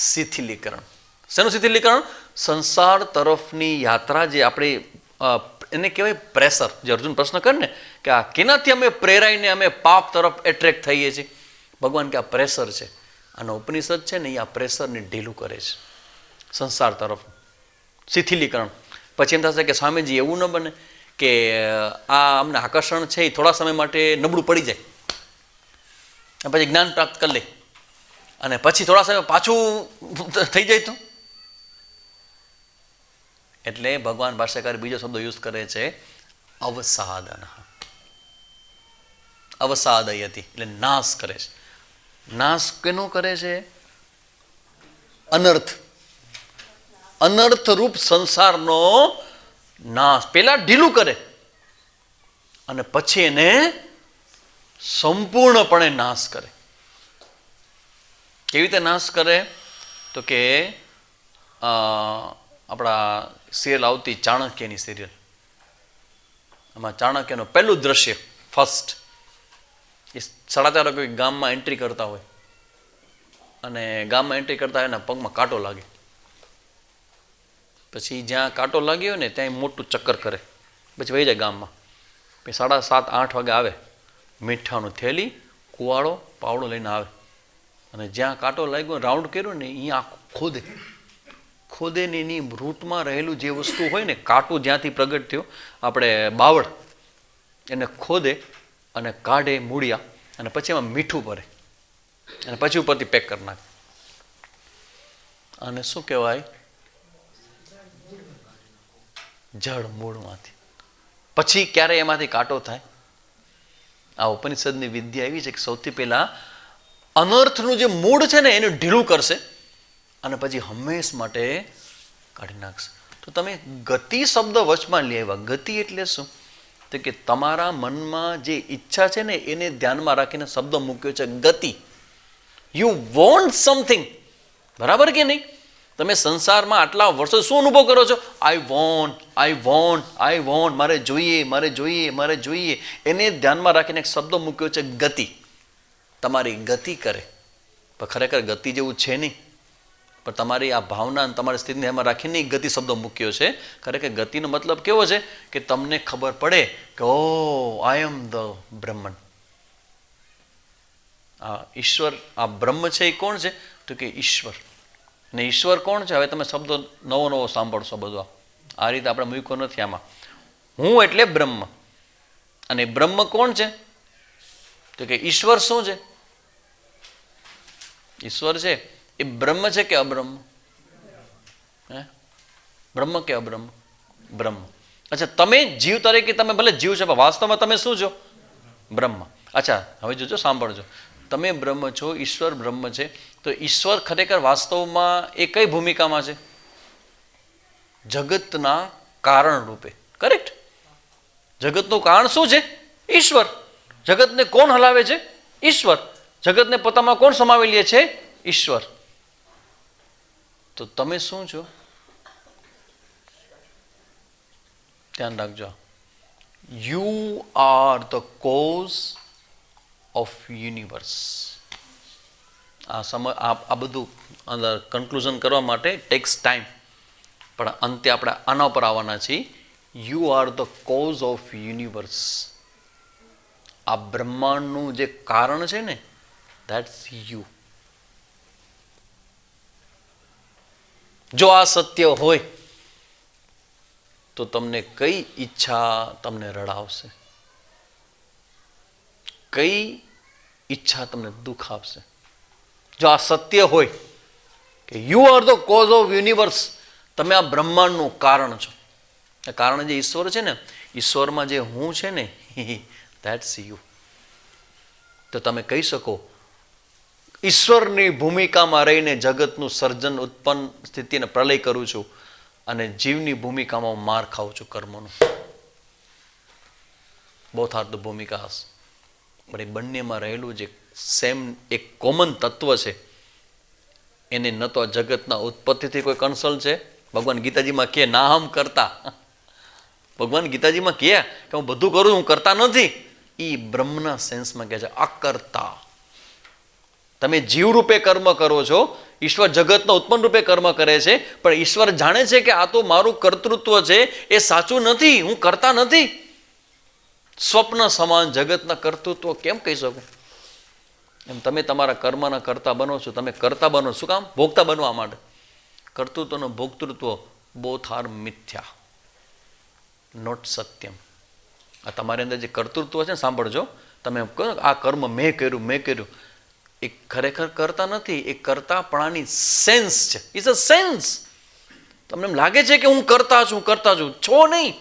શિથિલીકરણ. શેનું શિથિલીકરણ? સંસાર તરફની યાત્રા જે આપણે એને કહેવાય પ્રેશર. જે અર્જુન પ્રશ્ન કરે ને કે આ કેનાથી અમે પ્રેરાઈને અમે પાપ તરફ એટ્રેક્ટ થઈએ છીએ, ભગવાન કે આ પ્રેશર છે. આનો ઉપનિષદ છે ને એ આ પ્રેશરને ઢીલું કરે છે સંસાર તરફ, શિથિલીકરણ. પછી એમ થશે કે સ્વામીજી એવું ન બને કે આ અમને આકર્ષણ છે એ થોડા સમય માટે નબળું પડી જાય, પછી જ્ઞાન પ્રાપ્ત કરી લે અને પછી થોડા સમય પાછું થઈ જાય તો. એટલે ભગવાન ભાષ્યકાર બીજો શબ્દ યુઝ કરે છે અવસાદન. અવસાદયતિ એટલે નાશ કરે છે. નાશ કેનો કરે છે? અનર્થ. અનર્થ રૂપ સંસારનો નાશ પેલા ઢીલું કરે અને પછી એને સંપૂર્ણપણે નાશ કરે. કેવી રીતે નાશ કરે? તો કે આપણા સિરિયલ આવતી ચાણક્યની સિરિયલ, આમાં ચાણક્યનું પહેલું દ્રશ્ય ફર્સ્ટ, એ 4:30 કોઈ ગામમાં એન્ટ્રી કરતા હોય અને ગામમાં એન્ટ્રી કરતા હોય એના પગમાં કાંટો લાગે. પછી જ્યાં કાંટો લાગ્યો ને ત્યાં મોટું ચક્કર કરે, પછી વહી જાય ગામમાં. પછી 7:30-8 વાગે આવે, મીઠાનું થેલી, કુવાડો, પાવડો લઈને આવે અને જ્યાં કાંટો લાગ્યો રાઉન્ડ કર્યો ને અહીંયા આખું ખોદે. ખોદે ને એની રૂટમાં રહેલું જે વસ્તુ હોય ને, કાંટો જ્યાંથી પ્રગટ થયો આપણે બાવળ, એને ખોદે અને કાઢે મૂળિયા અને પછી એમાં મીઠું ભરે અને પછી ઉપરથી પેક કરી નાખે. અને શું કહેવાય? જળ મૂળમાંથી. પછી ક્યારે એમાંથી કાંટો થાય? આ ઉપનિષદની વિદ્યા એવી છે કે સૌથી પહેલા અનર્થનું જે મૂળ છે ને એને ઢીલું કરશે અને પછી હંમેશ માટે કાઢી નાખશે. તો તમે ગતિ શબ્દ વચમાં લઈ આવ્યા. ગતિ એટલે શું? તો કે તમારા મનમાં જે ઈચ્છા છે ને એને ધ્યાનમાં રાખીને શબ્દ મૂક્યો છે ગતિ. યુ વોન્ટ સમથિંગ, બરાબર કે નહીં? તમે સંસારમાં આટલા વર્ષો શું અનુભવ કરો છો? I want, I want, I want, મારે જોઈએ, મારે જોઈએ, મારે જોઈએ. એને ધ્યાનમાં રાખીને એક શબ્દ મૂક્યો છે ગતિ. તમારી ગતિ કરે, પણ ખરેખર ગતિ જેવું છે નહીં, પણ તમારી આ ભાવના તમારી સ્થિતિને એમાં રાખીને ગતિ શબ્દ મૂક્યો છે. ખરેખર ગતિનો મતલબ કેવો છે કે તમને ખબર પડે કે ઓ આઈ એમ ધ બ્રહ્મન. આ ઈશ્વર, આ બ્રહ્મ છે એ કોણ છે? તો કે ઈશ્વર. ને ઈશ્વર કોણ છે? હવે તમે શબ્દો નવો નવો સાંભળશો. બધું આ રીતે આપણે મૂક્યો નથી આમાં. હું એટલે બ્રહ્મ. અને બ્રહ્મ કોણ છે? તો કે ઈશ્વર શું છે? ઈશ્વર છે એ બ્રહ્મ છે કે અબ્રહ્મ? હે, બ્રહ્મ કે અબ્રહ્મ? બ્રહ્મ. અચ્છા, તમે જીવ તરીકે તમે ભલે જીવ છો પણ વાસ્તવમાં તમે શું છો? બ્રહ્મ. અચ્છા, હવે જોજો, સાંભળજો. તમે બ્રહ્મ છો, ઈશ્વર બ્રહ્મ છે. તો ઈશ્વર ખરેખર વાસ્તવમાં એ કઈ ભૂમિકામાં છે? જગતના કારણ રૂપે. કરેક્ટ? જગતનું કારણ શું છે? ઈશ્વર. જગતને કોણ હલાવે છે? ઈશ્વર. જગતને પોતામાં કોણ સમાવી લે છે? ઈશ્વર. તો તમે શું છો? ધ્યાન રાખજો. You are the cause of universe. આ બધું અંદર કન્ક્લુઝન કરવા માટે ટેક્સ ટાઈમ, પણ અંતે આપણે આના ઉપર આવવાના છીએ. You are the cause of universe. આ બ્રહ્માંડનું જે કારણ છે ને, ધેટ્સ યુ. જો આ સત્ય હોય તો તમને કઈ ઈચ્છા તમને રડાવશે? કઈ ઈચ્છા તમને દુઃખ આપશે? જો આ સત્ય હોય કે you are the cause of universe, તમે આ બ્રહ્માંડનું કારણ છો. કારણ જે ઈશ્વર છે ને, ઈશ્વરમાં જે હું છે ને, ધેટ્સ યુ. તો તમે કહી શકો ઈશ્વરની ભૂમિકામાં રહીને જગતનું સર્જન, ઉત્પન્ન, સ્થિતિને પ્રલય કરું છું અને જીવની ભૂમિકામાં માર ખાઉં છું કર્મોનું. બોથ આર ધ ભૂમિકાસ. પણ એ બંનેમાં રહેલું જે સેમ એક કોમન તત્વ છે, એને ન તો જગતના ઉત્પત્તિથી કોઈ કન્સર્ન છે. ભગવાન ગીતાજીમાં કહે ના હમ કરતા. ભગવાન ગીતાજીમાં કહે કે હું બધું કરું, હું કરતા નથી. એ બ્રહ્મના સેન્સમાં કહે છે અકર્તા. તમે જીવ રૂપે કર્મ કરો છો, ઈશ્વર જગતના ઉત્પન્ન રૂપે કર્મ કરે છે, પણ ઈશ્વર જાણે છે કે આ તો મારું કર્તૃત્વ છે, એ સાચું નથી, હું કરતા નથી. સ્વપ્ન સમાન જગતના કર્તૃત્વ કેમ કહી શકું? એમ તમે તમારા કર્મના કરતા બનો છો, તમે કરતા બનો. શું કામ? ભોગતા બનવા માટે. કર્તૃત્વનો ભોગતૃત્વ બોથ આર મિથ્યા, નોટ સત્યમ. આ તમારી અંદર જે કર્તૃત્વ છે ને, સાંભળજો, તમે કહો આ કર્મ મેં કર્યું, એ ખરેખર કરતા નથી, એ કરતાપણાની સેન્સ છે. It's a sense. તમને એમ લાગે છે કે હું કરતા છું, છો નહીં,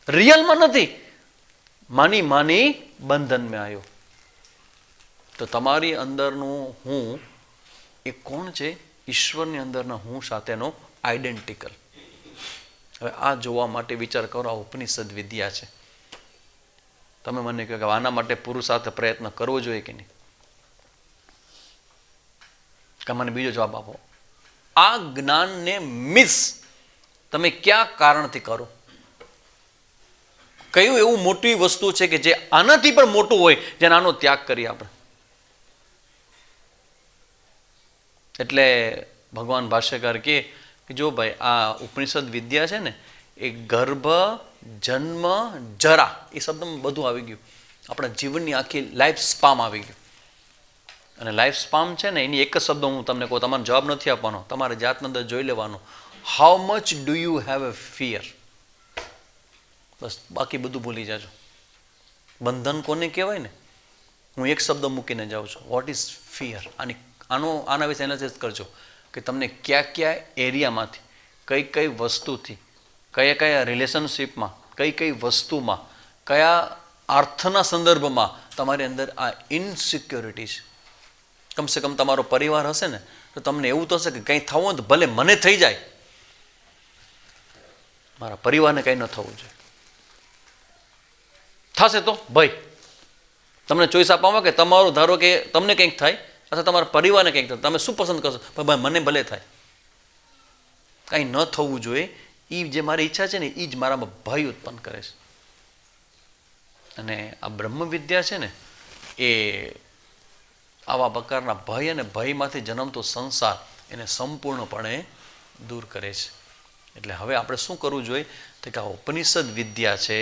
રિયલમાં નથી. માની બંધન મેં આવ્યો. તો તમારી અંદરનું હું એ કોણ છે? ઈશ્વરની અંદરના હું સાથેનો આઈડેન્ટિકલ. હવે આ જોવા માટે વિચાર કરો, આ ઉપનિષદ વિદ્યા છે. તમે મને કહો કે આના માટે પુરુષાર્થ પ્રયત્ન કરવો જોઈએ કે નહીં? કે મને બીજો જવાબ આપો. આ જ્ઞાનને મિસ તમે કયા કારણથી કરો? કયું એવું મોટી વસ્તુ છે કે જે આનાથી પણ મોટું હોય, જેને આનો ત્યાગ કરીએ આપણે? એટલે ભગવાન ભાષ્યકાર કહે કે જો ભાઈ, આ ઉપનિષદ વિદ્યા છે ને, એ ગર્ભ, જન્મ, જરા, એ શબ્દમાં બધું આવી ગયું. આપણા જીવનની આખી લાઈફ સ્પામ આવી ગયું. અને લાઈફ સ્પામ છે ને, એની એક જ શબ્દ હું તમને કહું, તમારે જવાબ નથી આપવાનો, તમારે જાતની અંદર જોઈ લેવાનો. How much do you have a fear? બસ, બાકી બધું ભૂલી જાજો. બંધન કોને કહેવાય ને, હું એક શબ્દ મૂકીને જાઉં છું. What is fear? આના વિશે એનાલિસિસ કરજો કે તમને કયા એરિયામાંથી, કઈ વસ્તુથી, કયા રિલેશનશીપમાં, કઈ વસ્તુમાં, કયા અર્થના સંદર્ભમાં તમારી અંદર આ ઇનસિક્યોરિટી છે. કમસે કમ તમારો પરિવાર હશે ને, તો તમને એવું થશે કે કંઈ થવું તો ભલે મને થઈ જાય, મારા પરિવારને કંઈ ન થવું જોઈએ. થશે તો ભાઈ તમને ચોઈસ આપવામાં કે તમારું, ધારો કે તમને કંઈક થાય અથવા તમારા પરિવારને કંઈક થાય, તમે શું પસંદ કરશો? ભાઈ મને ભલે થાય, કાંઈ ન થવું જોઈએ. એ જે મારી ઈચ્છા છે ને, એ જ મારામાં ભય ઉત્પન્ન કરે છે. અને આ બ્રહ્મ વિદ્યા છે ને, એ આવા પ્રકારના ભય અને ભયમાંથી જન્મતો સંસાર એને સંપૂર્ણપણે દૂર કરે છે. એટલે હવે આપણે શું કરવું જોઈએ? તો કે આ ઉપનિષદ વિદ્યા છે,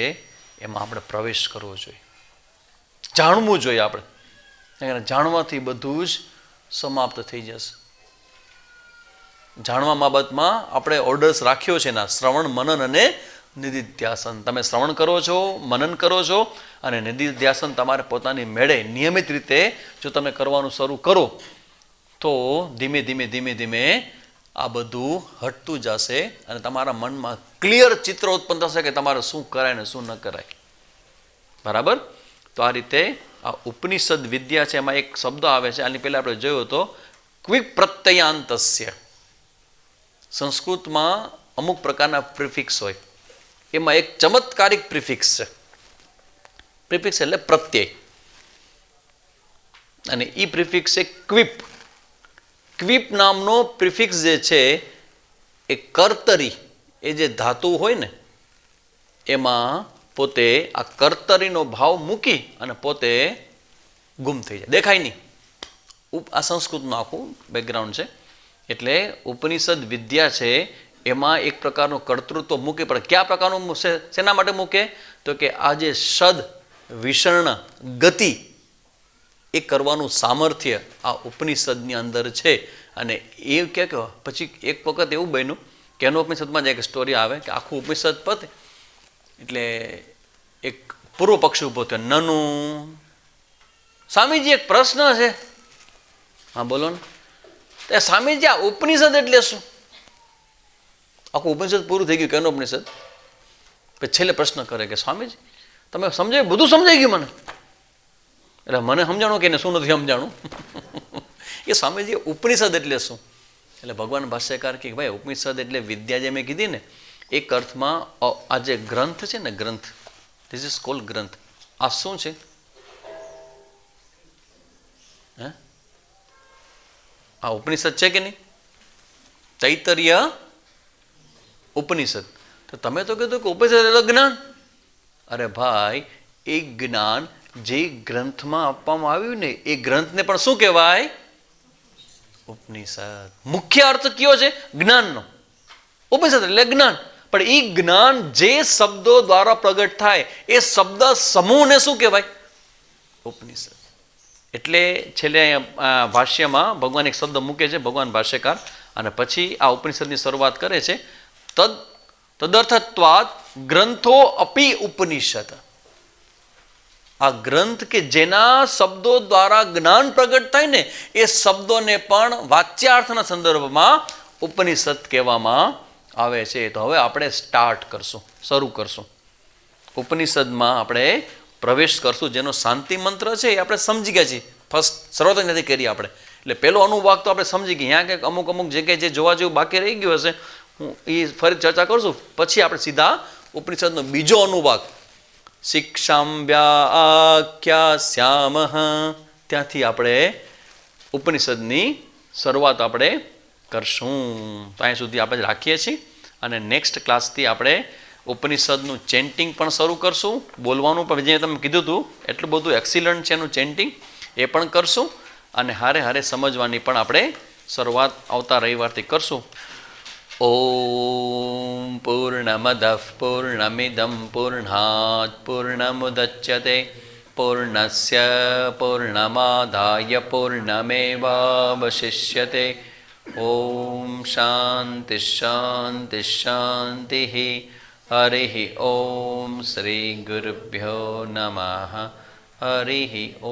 એમાં આપણે પ્રવેશ કરવો જોઈએ, જાણવું જોઈએ આપણે. જાણવાથી બધું જ સમાપ્ત થઈ જશે. જાણવા બાબતમાં આપણે ઓર્ડર્સ રાખ્યો છે ના, શ્રવણ, મનન અને નિધિધ્યાસન. તમે શ્રવણ કરો છો, મનન કરો છો, અને નિધિધ્યાસન તમારે પોતાની મેળે નિયમિત રીતે જો તમે કરવાનું શરૂ કરો, તો ધીમે ધીમે આ બધું હટતું જશે અને તમારા મનમાં ક્લિયર ચિત્ર ઉત્પન્ન થશે કે તમારે શું કરાય ને શું ન કરાય. બરાબર? તો આ રીતે આ ઉપનિષદ વિદ્યા છે, એમાં એક શબ્દ આવે છે, આની પહેલાં આપણે જોયો હતો, ક્વિક પ્રત્યયાંતસ્ય. સંસ્કૃતમાં અમુક પ્રકારના પ્રિફિક્સ હોય, એમાં એક ચમત્કારિક પ્રિફિક્સ છે. પ્રિફિક્સ એટલે પ્રત્યય, અને એ પ્રિફિક્સ છે ક્વિપ. ક્વિપ નામનો પ્રિફિક્સ જે છે એ કર્તરી, એ જે ધાતુ હોય ને, એમાં પોતે આ કર્તરીનો ભાવ મૂકી અને પોતે ગુમ થઈ જાય, દેખાય નહીં. આ સંસ્કૃતનું આખું બેકગ્રાઉન્ડ છે. એટલે ઉપનિષદ વિદ્યા છે, એમાં એક પ્રકારનું કર્તૃત્વ મૂકે, પણ કયા પ્રકારનું શેના માટે મૂકે? તો કે આ જે સદ વિષણ ગતિ એ કરવાનું સામર્થ્ય આ ઉપનિષદની અંદર છે. અને એ કે પછી એક વખત એવું બન્યું કે એનો ઉપનિષદમાં જ એક સ્ટોરી આવે કે આખું ઉપનિષદ પતે એટલે એક પૂર્વ પક્ષી ઊભો થયો. નનું સ્વામીજી, એક પ્રશ્ન છે. હા બોલો ને. તે સ્વામીજી, આ ઉપનિષદ એટલે શું? આખું ઉપનિષદ પૂરું થઈ ગયું કે એનો ઉપનિષદ. પછી છેલ્લે પ્રશ્ન કરે કે સ્વામીજી તમે સમજાય? બધું સમજાઈ ગયું મને. એટલે મને સમજાણું કે એને શું નથી સમજાણું? એ સ્વામીજી, ઉપનિષદ એટલે શું? એટલે ભગવાન ભાષ્યકાર કે ભાઈ, ઉપનિષદ એટલે વિદ્યા જે મેં કીધી ને, એક અર્થમાં આ જે ગ્રંથ છે ને, ગ્રંથ, ધીસ ઇઝ કોલ્ડ ગ્રંથ. આ શું છે? હે, આ ઉપનિષદ છે કે નહીં? તૈતરીય ઉપનિષદ. તો તમે તો કીધું કે ઉપનિષદ એટલે જ્ઞાન. અરે ભાઈ, એ જ્ઞાન જે ગ્રંથમાં આપવામાં આવ્યું ને એ ગ્રંથને પણ શું કહેવાય? ઉપનિષદ. મુખ્ય અર્થ કયો છે? જ્ઞાનનો. ઉપનિષદ એટલે જ્ઞાન. પણ એ જ્ઞાન જે શબ્દો દ્વારા પ્રગટ થાય એ શબ્દ સમૂહને શું કહેવાય? ઉપનિષદ. એટલે છેલ્લે અહીંયા ભાષ્યમાં ભગવાન એક શબ્દ મૂકે છે, ભગવાન ભાષ્યકાર, અને પછી આ ઉપનિષદની શરૂઆત કરે છે. તદર્થત્વાદ ગ્રંથો અપી ઉપનિષદ. આ ગ્રંથ કે જેના શબ્દો દ્વારા જ્ઞાન પ્રગટ થાય ને એ શબ્દોને પણ વાચ્યાર્થના સંદર્ભમાં ઉપનિષદ કહેવામાં આવે છે. તો હવે આપણે સ્ટાર્ટ કરશું, શરૂ કરશું. ઉપનિષદમાં આપણે પ્રવેશ કરશું. જેનો શાંતિ મંત્ર છે એ આપણે સમજી ગયા છીએ. ફર્સ્ટ શરૂઆત નથી કરી આપણે. એટલે પહેલો અનુભાગ તો આપણે સમજી ગયા. અહીંયા કંઈક અમુક જગ્યાએ જે જોવા જેવું બાકી રહી ગયું હશે હું એ ફરી ચર્ચા કરશું. પછી આપણે સીધા ઉપનિષદનો બીજો અનુભાગ શિક્ષામ્યાખ્યાસ્યામઃ ત્યાંથી આપણે ઉપનિષદની શરૂઆત આપણે કરશું. તો અહીં સુધી આપણે રાખીએ છીએ અને નેક્સ્ટ ક્લાસથી આપણે ઉપનિષદનું ચેન્ટિંગ પણ શરૂ કરશું. બોલવાનું પણ જે તમે કીધું હતું એટલું બધું એક્સિલન્ટ છે એનું ચેન્ટિંગ, એ પણ કરશું. અને હારે હારે સમજવાની પણ આપણે શરૂઆત આવતા રવિવારથી કરશું. ઓમ પૂર્ણમદઃ પૂર્ણમિદં પૂર્ણાત પૂર્ણમુદચ્યતે પૂર્ણસ્ય પૂર્ણમાદાય પૂર્ણમેવાવશિષ્યતે. ઓમ શાંતિ શાંતિ શાંતિ. હરિ ઓમ શ્રી ગુરુભ્યો નમઃ. હરિ ઓમ.